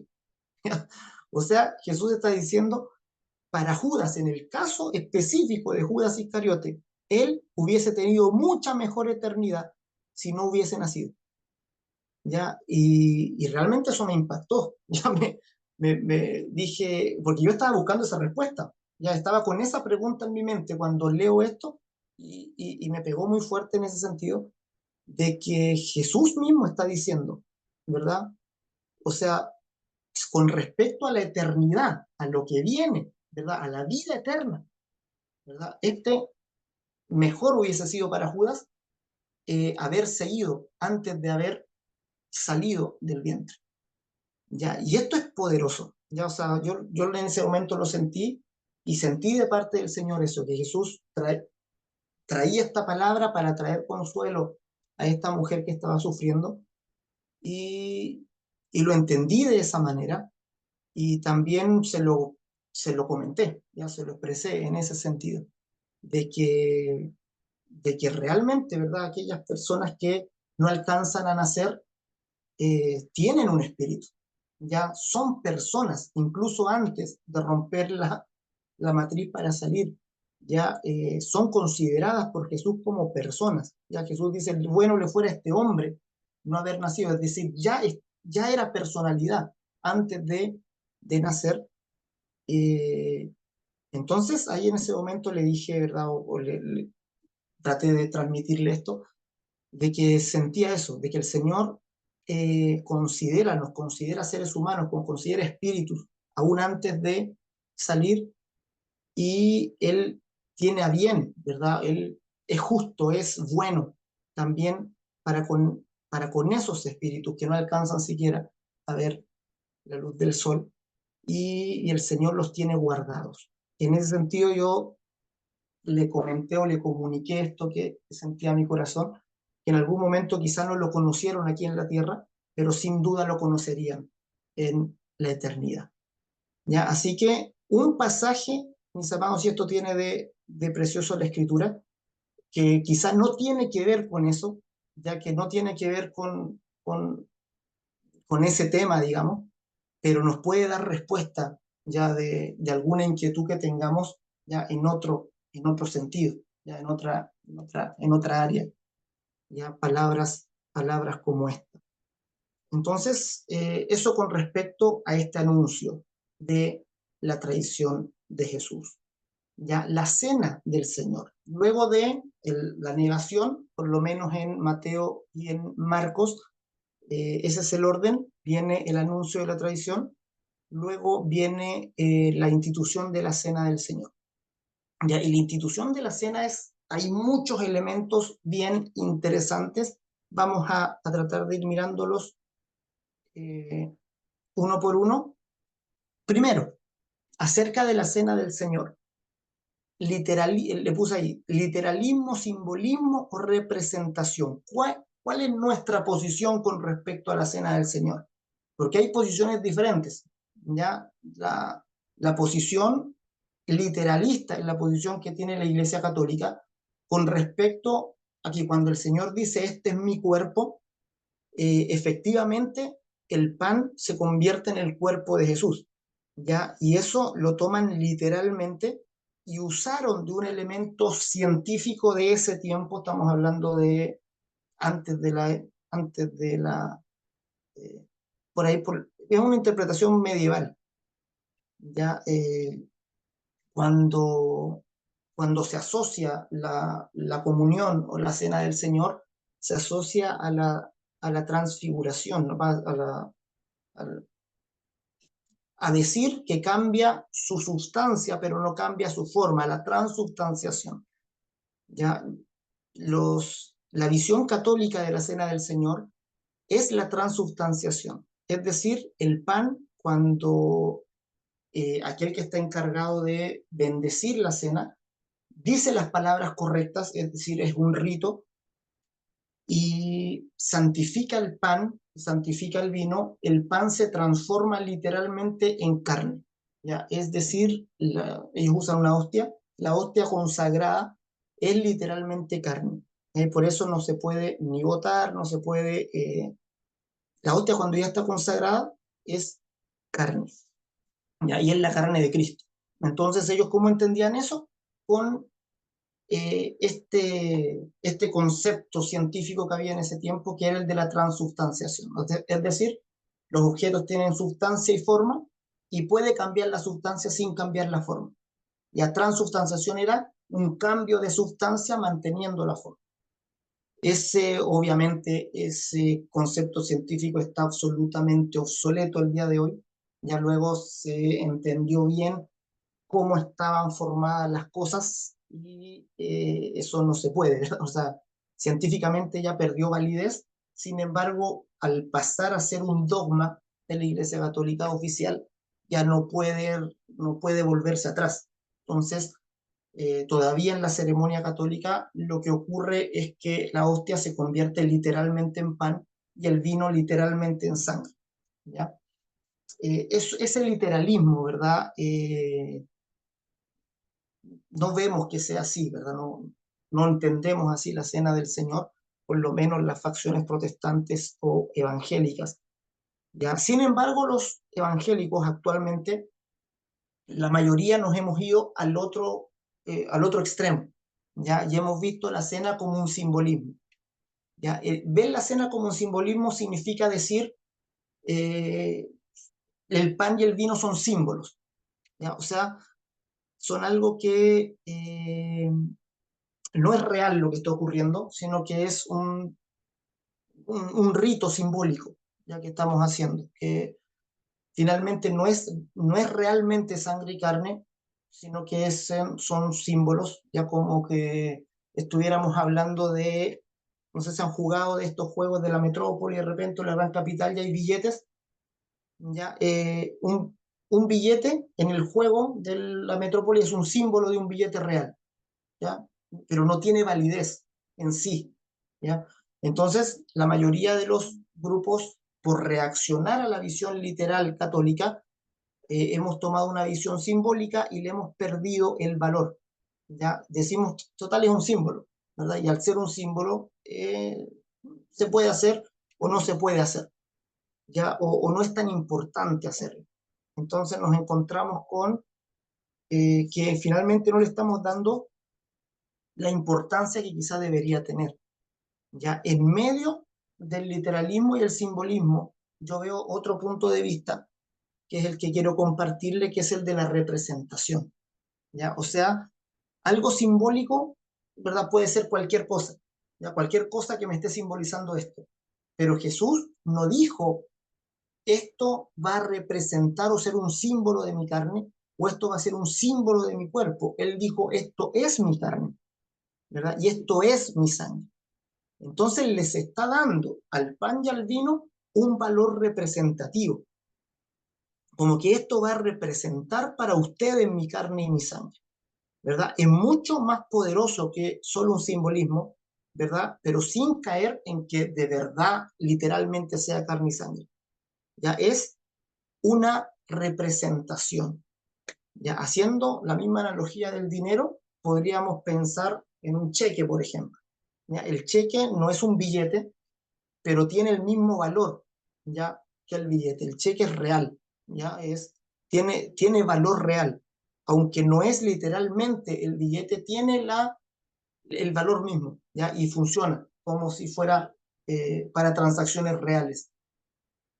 O sea, Jesús está diciendo, para Judas, en el caso específico de Judas Iscariote, él hubiese tenido mucha mejor eternidad si no hubiese nacido. ¿Ya? Y realmente eso me impactó. Ya me dije, porque yo estaba buscando esa respuesta, ya estaba con esa pregunta en mi mente cuando leo esto y me pegó muy fuerte en ese sentido de que Jesús mismo está diciendo, ¿verdad? O sea, con respecto a la eternidad, a lo que viene, ¿verdad? A la vida eterna, ¿verdad? Mejor hubiese sido para Judas haberse ido antes de haber salido del vientre. ¿Ya? Y esto es poderoso, ¿ya? O sea, yo en ese momento lo sentí y sentí de parte del Señor eso, que Jesús traía esta palabra para traer consuelo a esta mujer que estaba sufriendo y, y lo entendí de esa manera y también se lo comenté, ya se lo expresé en ese sentido, de que, de que realmente, ¿verdad? Aquellas personas que no alcanzan a nacer tienen un espíritu, ya son personas, incluso antes de romper la matriz para salir, ya son consideradas por Jesús como personas. Ya Jesús dice, bueno le fuera a este hombre no haber nacido, es decir, ya era personalidad antes de nacer. Eh, entonces ahí en ese momento le dije, ¿verdad? O traté de transmitirle esto, de que sentía eso, de que el Señor nos considera seres humanos, como considera espíritus, aún antes de salir, y Él tiene a bien, ¿verdad? Él es justo, es bueno también para con esos espíritus que no alcanzan siquiera a ver la luz del sol, y el Señor los tiene guardados. En ese sentido yo le comenté o le comuniqué esto que sentía mi corazón, que en algún momento quizá no lo conocieron aquí en la tierra, pero sin duda lo conocerían en la eternidad. ¿Ya? Así que un pasaje, mis amados, y esto tiene de precioso la escritura, que quizá no tiene que ver con eso, ya que no tiene que ver con ese tema, digamos, pero nos puede dar respuesta ya de alguna inquietud que tengamos ya en otro sentido, ya en otra área, ya palabras como esta. Entonces, eso con respecto a este anuncio de la traición de Jesús. Ya la cena del Señor. Luego de la negación, por lo menos en Mateo y en Marcos, ese es el orden, viene el anuncio de la traición, luego viene la institución de la cena del Señor. Ya, y la institución de la cena hay muchos elementos bien interesantes, vamos a tratar de ir mirándolos eh, uno por uno. Primero, acerca de la cena del Señor. Le puse ahí, literalismo, simbolismo o representación. ¿Cuál es nuestra posición con respecto a la cena del Señor? Porque hay posiciones diferentes. ¿Ya? La posición literalista es la posición que tiene la Iglesia Católica con respecto a que cuando el Señor dice, este es mi cuerpo, efectivamente el pan se convierte en el cuerpo de Jesús, ¿ya? Y eso lo toman literalmente y usaron de un elemento científico de ese tiempo, estamos hablando de antes de la, eh, es una interpretación medieval, ¿ya? Cuando, cuando se asocia la comunión o la cena del Señor, se asocia a la transfiguración, ¿no? A, a decir que cambia su sustancia, pero no cambia su forma, la transubstanciación. ¿Ya? La visión católica de la cena del Señor es la transubstanciación, es decir, el pan cuando aquel que está encargado de bendecir la cena dice las palabras correctas, es decir, es un rito, y santifica el pan, santifica el pan se transforma literalmente en carne, ¿ya? Es decir, ellos usan una hostia, la hostia consagrada es literalmente carne, por eso no se puede ni botar, no se puede, la hostia cuando ya está consagrada es carne, ¿ya? Y es la carne de Cristo. Entonces ellos, ¿cómo entendían eso? Con este concepto científico que había en ese tiempo, que era el de la transubstanciación. Es decir, los objetos tienen sustancia y forma y puede cambiar la sustancia sin cambiar la forma. Y la transubstanciación era un cambio de sustancia manteniendo la forma. Obviamente, ese concepto científico está absolutamente obsoleto el día de hoy. Ya luego se entendió bien cómo estaban formadas las cosas y eso no se puede, ¿verdad? O sea, científicamente ya perdió validez, sin embargo, al pasar a ser un dogma de la Iglesia Católica oficial, ya no puede volverse atrás. Entonces, todavía en la ceremonia católica lo que ocurre es que la hostia se convierte literalmente en pan y el vino literalmente en sangre, ¿ya? Es el literalismo, ¿verdad? No vemos que sea así, ¿verdad? No entendemos así la cena del Señor, por lo menos las facciones protestantes o evangélicas, ¿ya? Sin embargo, los evangélicos actualmente, la mayoría nos hemos ido al otro extremo, ¿ya? Y hemos visto la cena como un simbolismo, ¿ya? Ver la cena como un simbolismo significa decir, eh, el pan y el vino son símbolos, ¿ya? O sea, son algo que no es real lo que está ocurriendo, sino que es un rito simbólico, ya que estamos haciendo, que finalmente no es realmente sangre y carne, sino que son símbolos, ya como que estuviéramos hablando de, no sé si han jugado de estos juegos de la metrópoli, de repente en la gran capital ya hay billetes, ya un billete en el juego de la metrópoli es un símbolo de un billete real, ¿ya? Pero no tiene validez en sí, ¿ya? Entonces, la mayoría de los grupos, por reaccionar a la visión literal católica, hemos tomado una visión simbólica y le hemos perdido el valor, ¿ya? Decimos, total, es un símbolo, ¿verdad? Y al ser un símbolo, se puede hacer o no se puede hacer, ¿ya? O no es tan importante hacerlo. Entonces nos encontramos con que finalmente no le estamos dando la importancia que quizá debería tener. Ya en medio del literalismo y el simbolismo, yo veo otro punto de vista, que es el que quiero compartirle, que es el de la representación. ¿Ya? O sea, algo simbólico, ¿verdad? Puede ser cualquier cosa, ¿ya? Cualquier cosa que me esté simbolizando esto. Pero Jesús no dijo, esto va a representar o ser un símbolo de mi carne, o esto va a ser un símbolo de mi cuerpo. Él dijo, esto es mi carne, ¿verdad? Y esto es mi sangre. Entonces les está dando al pan y al vino un valor representativo, como que esto va a representar para ustedes mi carne y mi sangre, ¿verdad? Es mucho más poderoso que solo un simbolismo, ¿verdad? Pero sin caer en que de verdad literalmente sea carne y sangre. Ya es una representación. Ya haciendo la misma analogía del dinero, podríamos pensar en un cheque, por ejemplo. ¿Ya? El cheque no es un billete, pero tiene el mismo valor, ya, que el billete. El cheque es real, ya tiene valor real, aunque no es literalmente el billete, tiene el valor mismo, ya, y funciona como si fuera para transacciones reales.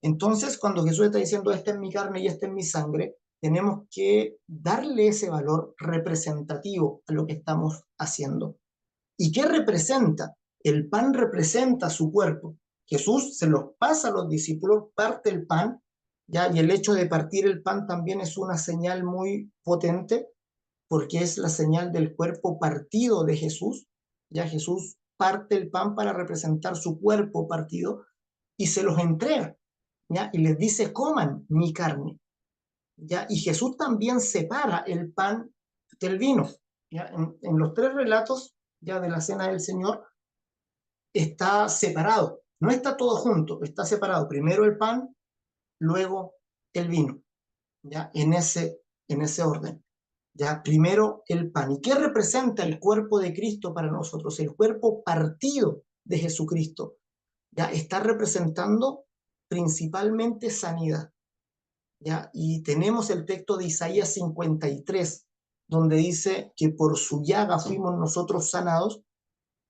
Entonces, cuando Jesús está diciendo, esta es mi carne y esta es mi sangre, tenemos que darle ese valor representativo a lo que estamos haciendo. ¿Y qué representa? El pan representa su cuerpo. Jesús se los pasa a los discípulos, parte el pan, ¿ya? Y el hecho de partir el pan también es una señal muy potente, porque es la señal del cuerpo partido de Jesús. Ya Jesús parte el pan para representar su cuerpo partido y se los entrega, ¿ya? Y les dice, coman mi carne, ¿ya? Y Jesús también separa el pan del vino, ¿ya? En los tres relatos ya de la cena del Señor está separado, no está todo junto, está separado. Primero el pan, luego el vino, ¿ya? En ese orden. ¿Ya? Primero el pan. ¿Y qué representa el cuerpo de Cristo para nosotros? El cuerpo partido de Jesucristo. ¿Ya? Está representando principalmente sanidad. ¿Ya? Y tenemos el texto de Isaías 53, donde dice que por su llaga fuimos nosotros sanados.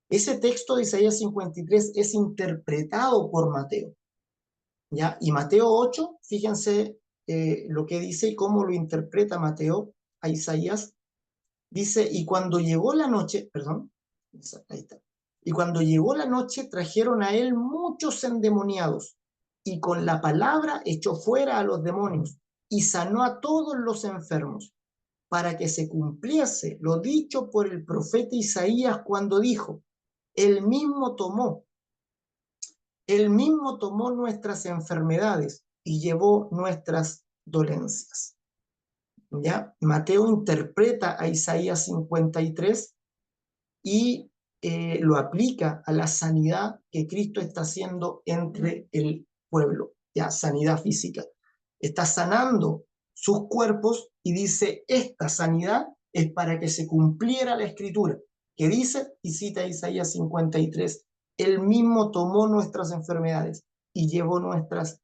Ese texto de Isaías 53 es interpretado por Mateo, ¿ya? Y Mateo 8, fíjense lo que dice y cómo lo interpreta Mateo a Isaías. Dice, y cuando llegó la noche, perdón, ahí está, y cuando llegó la noche trajeron a él muchos endemoniados, y con la palabra echó fuera a los demonios, y sanó a todos los enfermos, para que se cumpliese lo dicho por el profeta Isaías cuando dijo, él mismo tomó, él mismo tomó nuestras enfermedades y llevó nuestras dolencias. ¿Ya? Mateo interpreta a Isaías 53 y lo aplica a la sanidad que Cristo está haciendo entre el pueblo, ya sanidad física. Está sanando sus cuerpos y dice, esta sanidad es para que se cumpliera la escritura, que dice, y cita Isaías 53, él mismo tomó nuestras enfermedades y llevó nuestras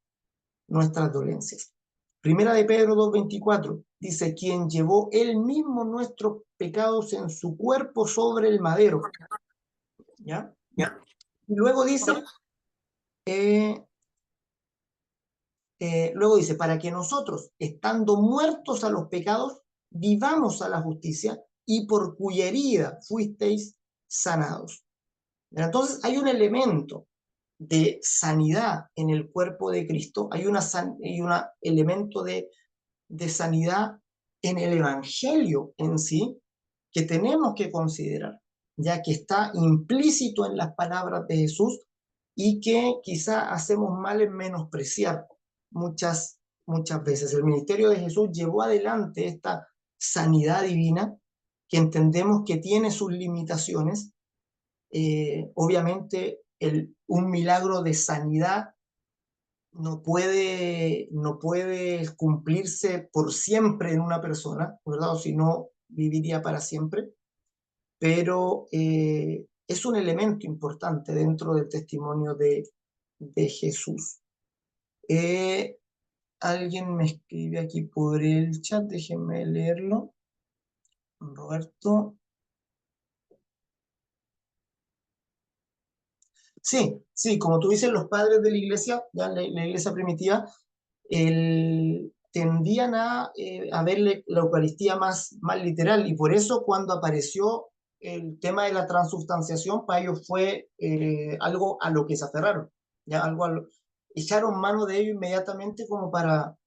dolencias. Primera de Pedro 2:24 dice, quien llevó él mismo nuestros pecados en su cuerpo sobre el madero. ¿Ya? ¿Ya? Y eh, luego dice, para que nosotros, estando muertos a los pecados, vivamos a la justicia y por cuya herida fuisteis sanados. Entonces hay un elemento de sanidad en el cuerpo de Cristo, hay un elemento de sanidad en el Evangelio en sí que tenemos que considerar, ya que está implícito en las palabras de Jesús y que quizá hacemos mal en menospreciar muchas veces. El ministerio de Jesús llevó adelante esta sanidad divina que entendemos que tiene sus limitaciones. Obviamente, un milagro de sanidad no puede cumplirse por siempre en una persona, ¿verdad? O si no, viviría para siempre, pero es un elemento importante dentro del testimonio de Jesús. Eh, Alguien me escribe aquí por el chat, déjenme leerlo. Roberto. Sí, sí, como tú dices, los padres de la iglesia, ya la iglesia primitiva, tendían a ver la Eucaristía más literal, y por eso cuando apareció el tema de la transubstanciación, para ellos fue algo a lo que se aferraron, ya echaron mano de ello inmediatamente como para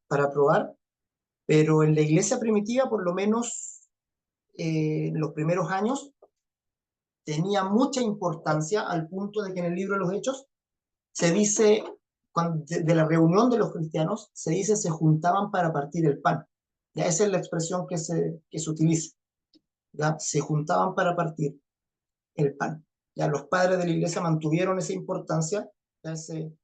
probar, pero en la iglesia primitiva, por lo menos en los primeros años, tenía mucha importancia al punto de que en el libro de los Hechos se dice, de la reunión de los cristianos, se dice se juntaban para partir el pan. Ya esa es la expresión que se utiliza. Ya se juntaban para partir el pan. Ya los padres de la iglesia mantuvieron esa importancia, ya ese,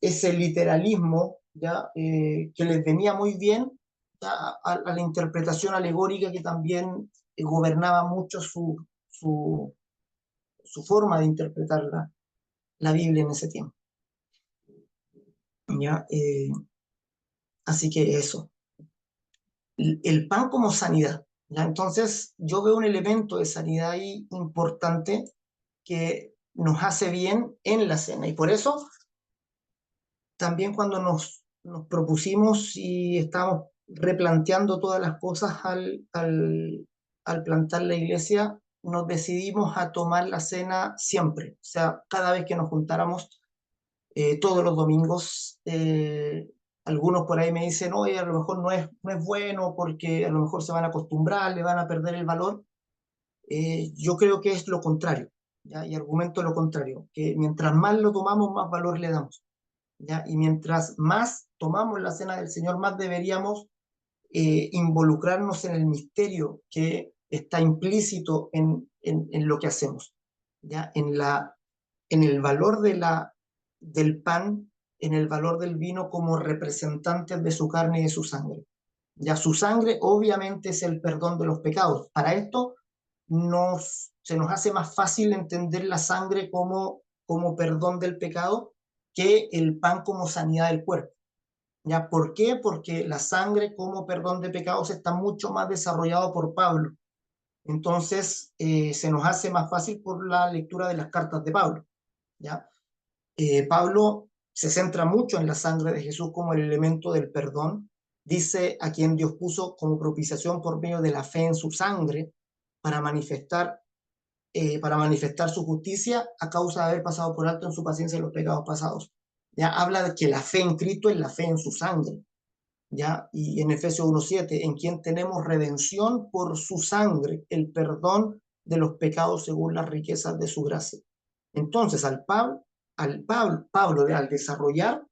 ese literalismo ya que les venía muy bien ya, a la interpretación alegórica que también gobernaba mucho su forma de interpretar la Biblia en ese tiempo. ¿Ya? Así que eso, el pan como sanidad. ¿Ya? Entonces, yo veo un elemento de sanidad ahí importante que nos hace bien en la cena. Y por eso, también cuando nos propusimos y estábamos replanteando todas las cosas al plantar la iglesia, nos decidimos a tomar la cena siempre. O sea, cada vez que nos juntáramos, todos los domingos. Algunos por ahí me dicen, oye, a lo mejor no es bueno porque a lo mejor se van a acostumbrar, le van a perder el valor. Yo creo que es lo contrario, ¿ya? Y argumento lo contrario, que mientras más lo tomamos, más valor le damos, ¿ya? Y mientras más tomamos la cena del Señor, más deberíamos involucrarnos en el misterio que está implícito en lo que hacemos, ¿ya? En el valor del pan, en el valor del vino como representantes de su carne y de su sangre. Ya su sangre obviamente es el perdón de los pecados. Para esto se nos hace más fácil entender la sangre como perdón del pecado que el pan como sanidad del cuerpo. ¿Ya? ¿Por qué? Porque la sangre como perdón de pecados está mucho más desarrollado por Pablo. Entonces, se nos hace más fácil por la lectura de las cartas de Pablo. ¿Ya? Pablo se centra mucho en la sangre de Jesús como el elemento del perdón. Dice a quien Dios puso como propiciación por medio de la fe en su sangre para manifestar, para manifestar su justicia a causa de haber pasado por alto en su paciencia los pecados pasados. Ya habla de que la fe en Cristo es la fe en su sangre. ¿Ya? Y en Efesios 1:7, en quien tenemos redención por su sangre, el perdón de los pecados según las riquezas de su gracia. Entonces, Pablo al desarrollar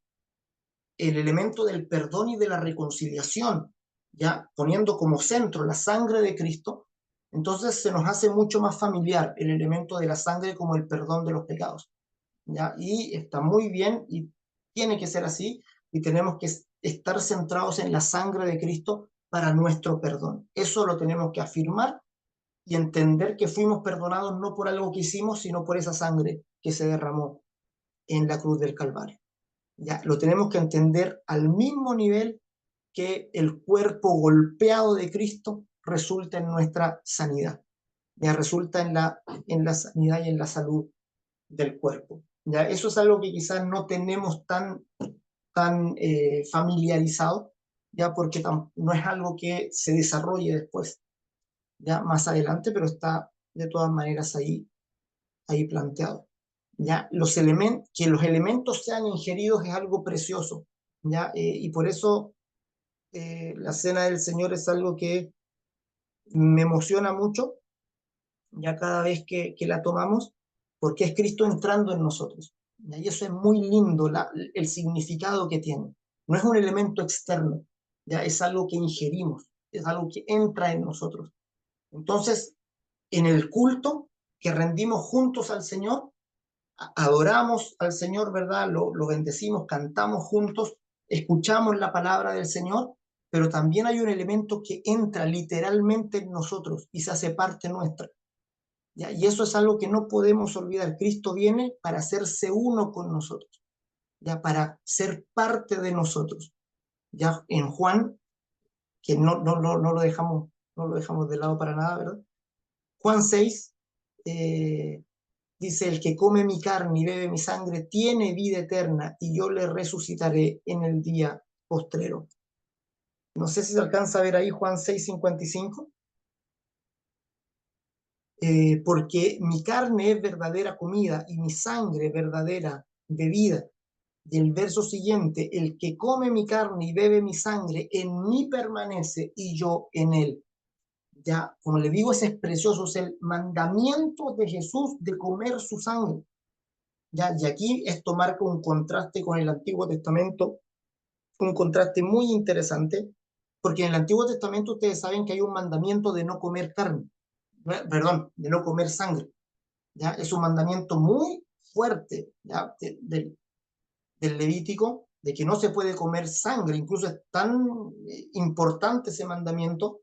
el elemento del perdón y de la reconciliación, ya poniendo como centro la sangre de Cristo, entonces se nos hace mucho más familiar el elemento de la sangre como el perdón de los pecados. ¿Ya? Y está muy bien y tiene que ser así y tenemos que estar centrados en la sangre de Cristo para nuestro perdón. Eso lo tenemos que afirmar y entender que fuimos perdonados no por algo que hicimos, sino por esa sangre que se derramó en la cruz del Calvario. Ya lo tenemos que entender al mismo nivel que el cuerpo golpeado de Cristo resulta en nuestra sanidad, ya resulta en la sanidad y en la salud del cuerpo. ¿Ya? Eso es algo que quizás no tenemos tan familiarizado, ya porque no es algo que se desarrolle después, ya más adelante, pero está de todas maneras ahí planteado. ¿Ya? Que los elementos sean ingeridos es algo precioso, ¿ya? Y por eso la cena del Señor es algo que me emociona mucho, ya cada vez que la tomamos, porque es Cristo entrando en nosotros. ¿Ya? Y eso es muy lindo, el significado que tiene. No es un elemento externo, ya es algo que ingerimos, es algo que entra en nosotros. Entonces, en el culto que rendimos juntos al Señor, adoramos al Señor, ¿verdad? Lo bendecimos, cantamos juntos, escuchamos la palabra del Señor, pero también hay un elemento que entra literalmente en nosotros y se hace parte nuestra. ¿Ya? Y eso es algo que no podemos olvidar. Cristo viene para hacerse uno con nosotros. ya para ser parte de nosotros. Ya en Juan, que no lo dejamos de lado para nada, ¿verdad? Juan 6 dice, el que come mi carne y bebe mi sangre tiene vida eterna y yo le resucitaré en el día postrero. No sé si se alcanza a ver ahí Juan 6:55. Porque mi carne es verdadera comida y mi sangre verdadera bebida. Y el verso siguiente, el que come mi carne y bebe mi sangre, en mí permanece y yo en él. Ya, como le digo, ese es precioso, es el mandamiento de Jesús de comer su sangre. Ya, y aquí esto marca un contraste con el Antiguo Testamento, un contraste muy interesante, porque en el Antiguo Testamento ustedes saben que hay un mandamiento de no comer carne, perdón, de no comer sangre. ¿Ya? Es un mandamiento muy fuerte, ¿ya? Del Levítico, de que no se puede comer sangre. Incluso es tan importante ese mandamiento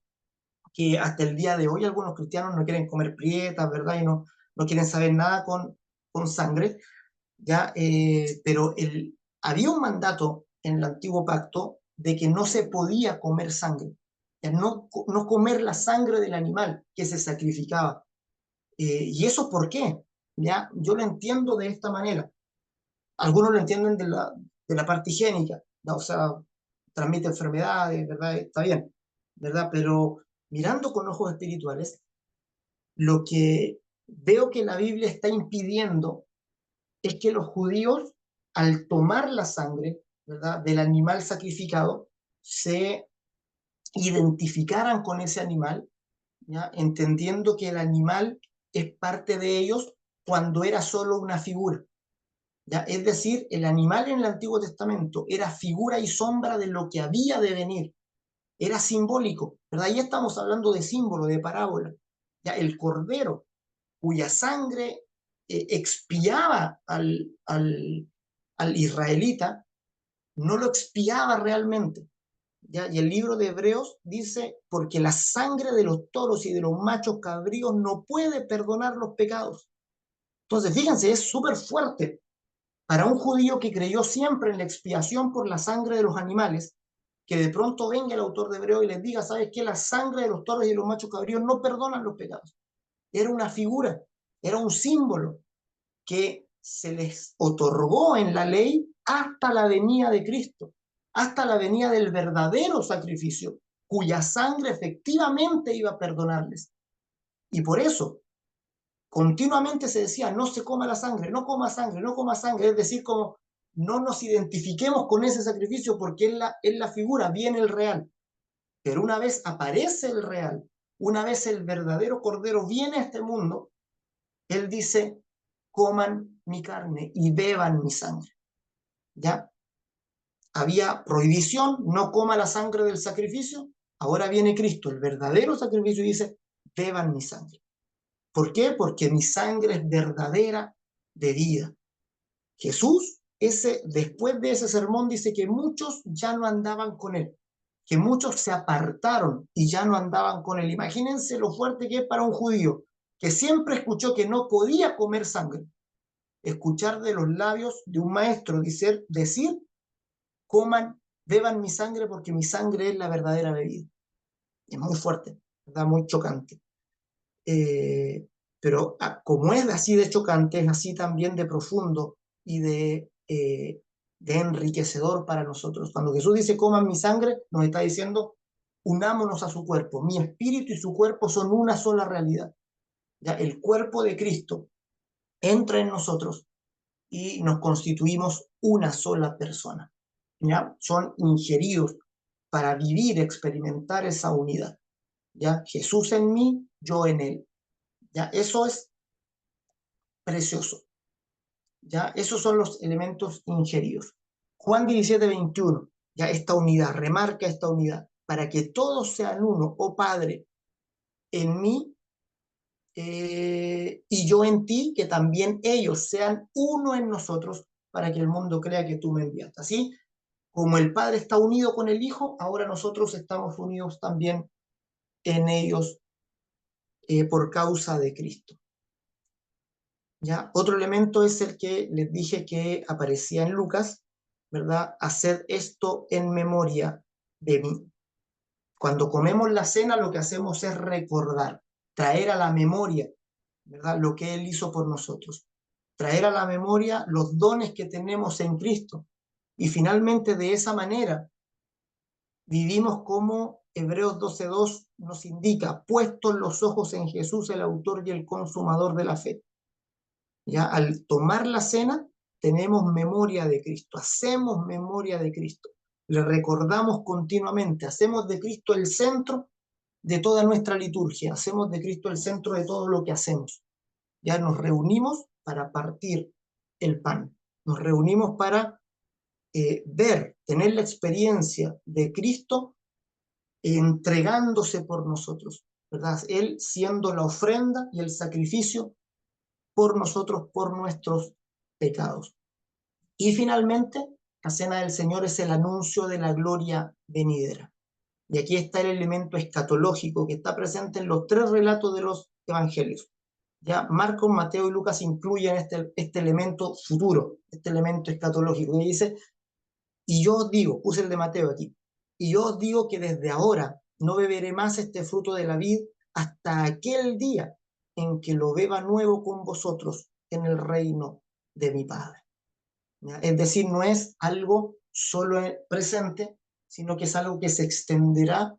que hasta el día de hoy algunos cristianos no quieren comer prietas, ¿verdad? Y no quieren saber nada con sangre, ¿ya? Pero había un mandato en el antiguo pacto de que no se podía comer sangre, ¿ya? No comer la sangre del animal que se sacrificaba. ¿Y eso por qué? ¿Ya? Yo lo entiendo de esta manera. Algunos lo entienden de la parte higiénica, ¿no? O sea, transmite enfermedades, ¿verdad? Está bien, ¿verdad? Pero mirando con ojos espirituales, lo que veo que la Biblia está impidiendo es que los judíos, al tomar la sangre, ¿verdad?, del animal sacrificado, se identificaran con ese animal, ¿ya? Entendiendo que el animal es parte de ellos cuando era solo una figura. ¿Ya? Es decir, el animal en el Antiguo Testamento era figura y sombra de lo que había de venir, era simbólico, ¿verdad? Ahí estamos hablando de símbolo, de parábola. ¿Ya? El cordero, cuya sangre expiaba al israelita, no lo expiaba realmente. ¿Ya? Y el libro de Hebreos dice, porque la sangre de los toros y de los machos cabríos no puede perdonar los pecados. Entonces, fíjense, es súper fuerte para un judío que creyó siempre en la expiación por la sangre de los animales, que de pronto venga el autor de Hebreo y les diga, ¿sabes qué? La sangre de los toros y de los machos cabríos no perdonan los pecados. Era una figura, era un símbolo que se les otorgó en la ley hasta la venida de Cristo, hasta la venida del verdadero sacrificio, cuya sangre efectivamente iba a perdonarles. Y por eso continuamente se decía, no se coma la sangre, no coma sangre, no coma sangre, es decir, como no nos identifiquemos con ese sacrificio porque es la figura, viene el real. Pero una vez aparece el real, una vez el verdadero Cordero viene a este mundo, Él dice, coman mi carne y beban mi sangre. ¿Ya? Había prohibición, no coma la sangre del sacrificio, ahora viene Cristo, el verdadero sacrificio, y dice, beban mi sangre. ¿Por qué? Porque mi sangre es verdadera de vida. Jesús, después de ese sermón, dice que muchos ya no andaban con él, que muchos se apartaron y ya no andaban con él. Imagínense lo fuerte que es para un judío que siempre escuchó que no podía comer sangre, escuchar de los labios de un maestro decir, coman, beban mi sangre porque mi sangre es la verdadera bebida. Es muy fuerte, ¿verdad? Muy chocante. Eh, pero como es así de chocante, es así también de profundo y de enriquecedor para nosotros. Cuando Jesús dice, coman mi sangre, nos está diciendo, unámonos a su cuerpo. Mi espíritu y su cuerpo son una sola realidad. ¿Ya? El cuerpo de Cristo entra en nosotros y nos constituimos una sola persona. ¿Ya? Son ingeridos para vivir, experimentar esa unidad. ¿Ya? Jesús en mí, yo en él. ¿Ya? Eso es precioso. ¿Ya? Esos son los elementos ingeridos. Juan 17:21, ya esta unidad, remarca esta unidad, para que todos sean uno, oh Padre, en mí y yo en ti, que también ellos sean uno en nosotros, para que el mundo crea que tú me enviaste. Así como el Padre está unido con el Hijo, ahora nosotros estamos unidos también en ellos por causa de Cristo. ¿Ya? Otro elemento es el que les dije que aparecía en Lucas, ¿verdad? Haced esto en memoria de mí. Cuando comemos la cena, lo que hacemos es recordar, traer a la memoria, ¿verdad? Lo que Él hizo por nosotros, traer a la memoria los dones que tenemos en Cristo. Y finalmente, de esa manera, vivimos como Hebreos 12:2 nos indica, puestos los ojos en Jesús, el autor y el consumador de la fe. Ya al tomar la cena, tenemos memoria de Cristo, hacemos memoria de Cristo, le recordamos continuamente, hacemos de Cristo el centro de toda nuestra liturgia, hacemos de Cristo el centro de todo lo que hacemos. Ya nos reunimos para partir el pan, nos reunimos para ver, tener la experiencia de Cristo entregándose por nosotros, ¿verdad? Él siendo la ofrenda y el sacrificio por nosotros, por nuestros pecados. Y finalmente, la cena del Señor es el anuncio de la gloria venidera. Y aquí está el elemento escatológico que está presente en los tres relatos de los evangelios. Ya Marcos, Mateo y Lucas incluyen este elemento futuro, este elemento escatológico. Y dice, y yo os digo, puse el de Mateo aquí, y yo os digo que desde ahora no beberé más este fruto de la vid hasta aquel día en que lo beba nuevo con vosotros en el reino de mi Padre. ¿Ya? Es decir, no es algo solo presente, sino que es algo que se extenderá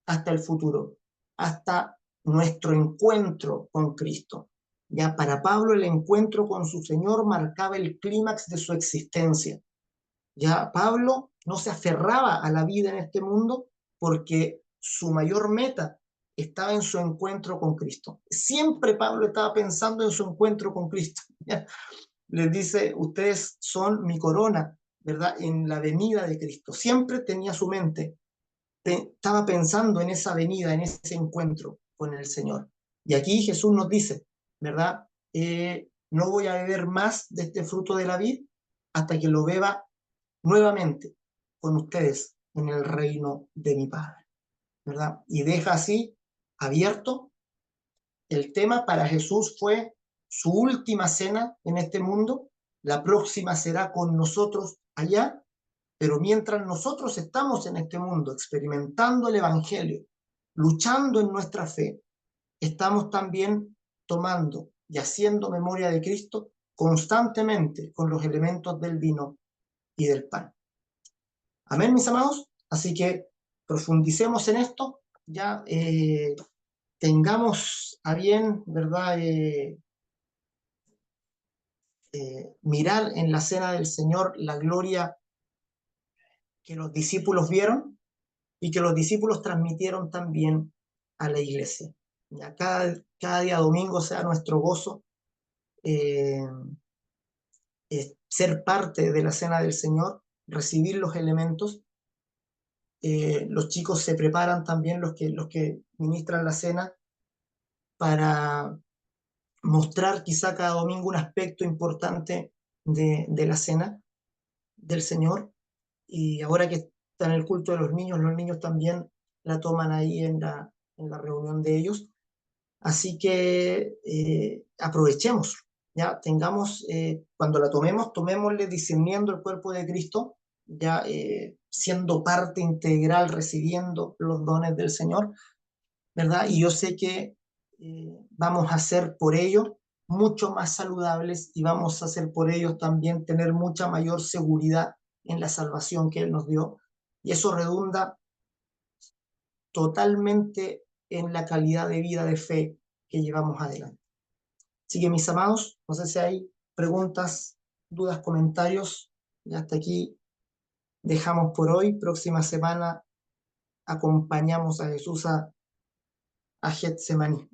hasta el futuro, hasta nuestro encuentro con Cristo. Ya para Pablo el encuentro con su Señor marcaba el clímax de su existencia. Ya Pablo no se aferraba a la vida en este mundo porque su mayor meta estaba en su encuentro con Cristo. Siempre Pablo estaba pensando en su encuentro con Cristo. ¿Ya? Les dice, ustedes son mi corona, ¿verdad? En la venida de Cristo. Siempre tenía su mente, estaba pensando en esa venida, en ese encuentro con el Señor. Y aquí Jesús nos dice, ¿verdad? No voy a beber más de este fruto de la vid hasta que lo beba nuevamente con ustedes en el reino de mi Padre, ¿verdad? Y deja así abierto el tema. Para Jesús fue su última cena en este mundo, la próxima será con nosotros allá, pero mientras nosotros estamos en este mundo experimentando el Evangelio, luchando en nuestra fe, estamos también tomando y haciendo memoria de Cristo constantemente con los elementos del vino y del pan. Amén, mis amados. Así que profundicemos en esto, ya tengamos a bien, ¿verdad? Mirar en la cena del Señor la gloria que los discípulos vieron y que los discípulos transmitieron también a la iglesia. Ya cada día domingo sea nuestro gozo eh, ser parte de la cena del Señor, recibir los elementos. Los chicos se preparan también, los que ministran la cena, para mostrar quizá cada domingo un aspecto importante de la cena del Señor. Y ahora que está en el culto de los niños también la toman ahí en la reunión de ellos. Así que aprovechemos, ya tengamos, cuando la tomemos, tomémosle discerniendo el cuerpo de Cristo, ya siendo parte integral, recibiendo los dones del Señor, ¿verdad? Y yo sé que vamos a ser por ello mucho más saludables y vamos a hacer por ellos también tener mucha mayor seguridad en la salvación que Él nos dio. Y eso redunda totalmente en la calidad de vida de fe que llevamos adelante. Así que mis amados, no sé si hay preguntas, dudas, comentarios. Y hasta aquí dejamos por hoy. Próxima semana acompañamos a Jesús a Getsemaní.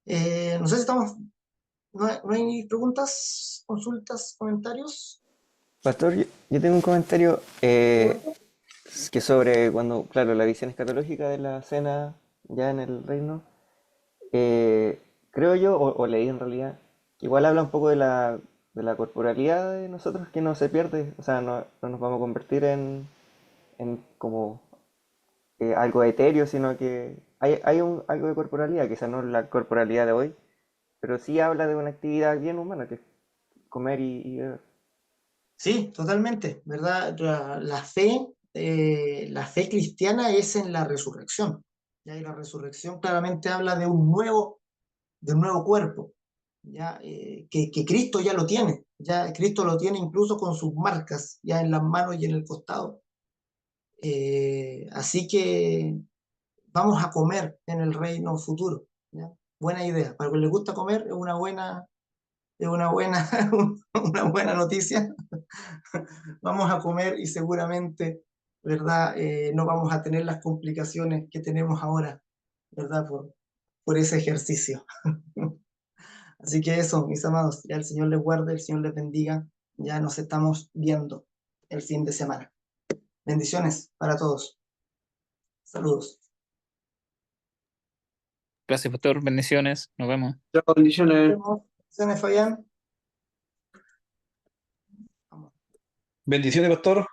No sé si estamos, no hay preguntas, consultas, comentarios. Pastor, yo tengo un comentario que sobre cuando, claro, la visión escatológica de la cena ya en el reino, creo yo, o leí en realidad, que igual habla un poco de la corporalidad de nosotros que no se pierde, o sea, no nos vamos a convertir en como algo etéreo, sino que hay algo de corporalidad, quizás no la corporalidad de hoy, pero sí habla de una actividad bien humana, que es comer y beber. Sí, totalmente, ¿verdad? La fe cristiana es en la resurrección. ¿Ya? Y la resurrección claramente habla de un nuevo cuerpo, ¿ya? Que Cristo ya lo tiene, ya Cristo lo tiene incluso con sus marcas, ya en las manos y en el costado. Así que vamos a comer en el reino futuro, ¿ya? Buena idea. Para los que les gusta comer, es una buena, una buena noticia. Vamos a comer y seguramente, ¿verdad? No vamos a tener las complicaciones que tenemos ahora, ¿verdad? Por ese ejercicio. Así que eso, mis amados, ya el Señor les guarde, el Señor les bendiga. Ya nos estamos viendo el fin de semana. Bendiciones para todos. Saludos. Gracias, pastor. Bendiciones. Nos vemos. Chao, Nos bendiciones. vemos. Bendiciones, Fabián. Vamos. Bendiciones, pastor.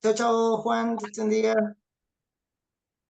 Chao, chao, Juan. Dios te bendiga.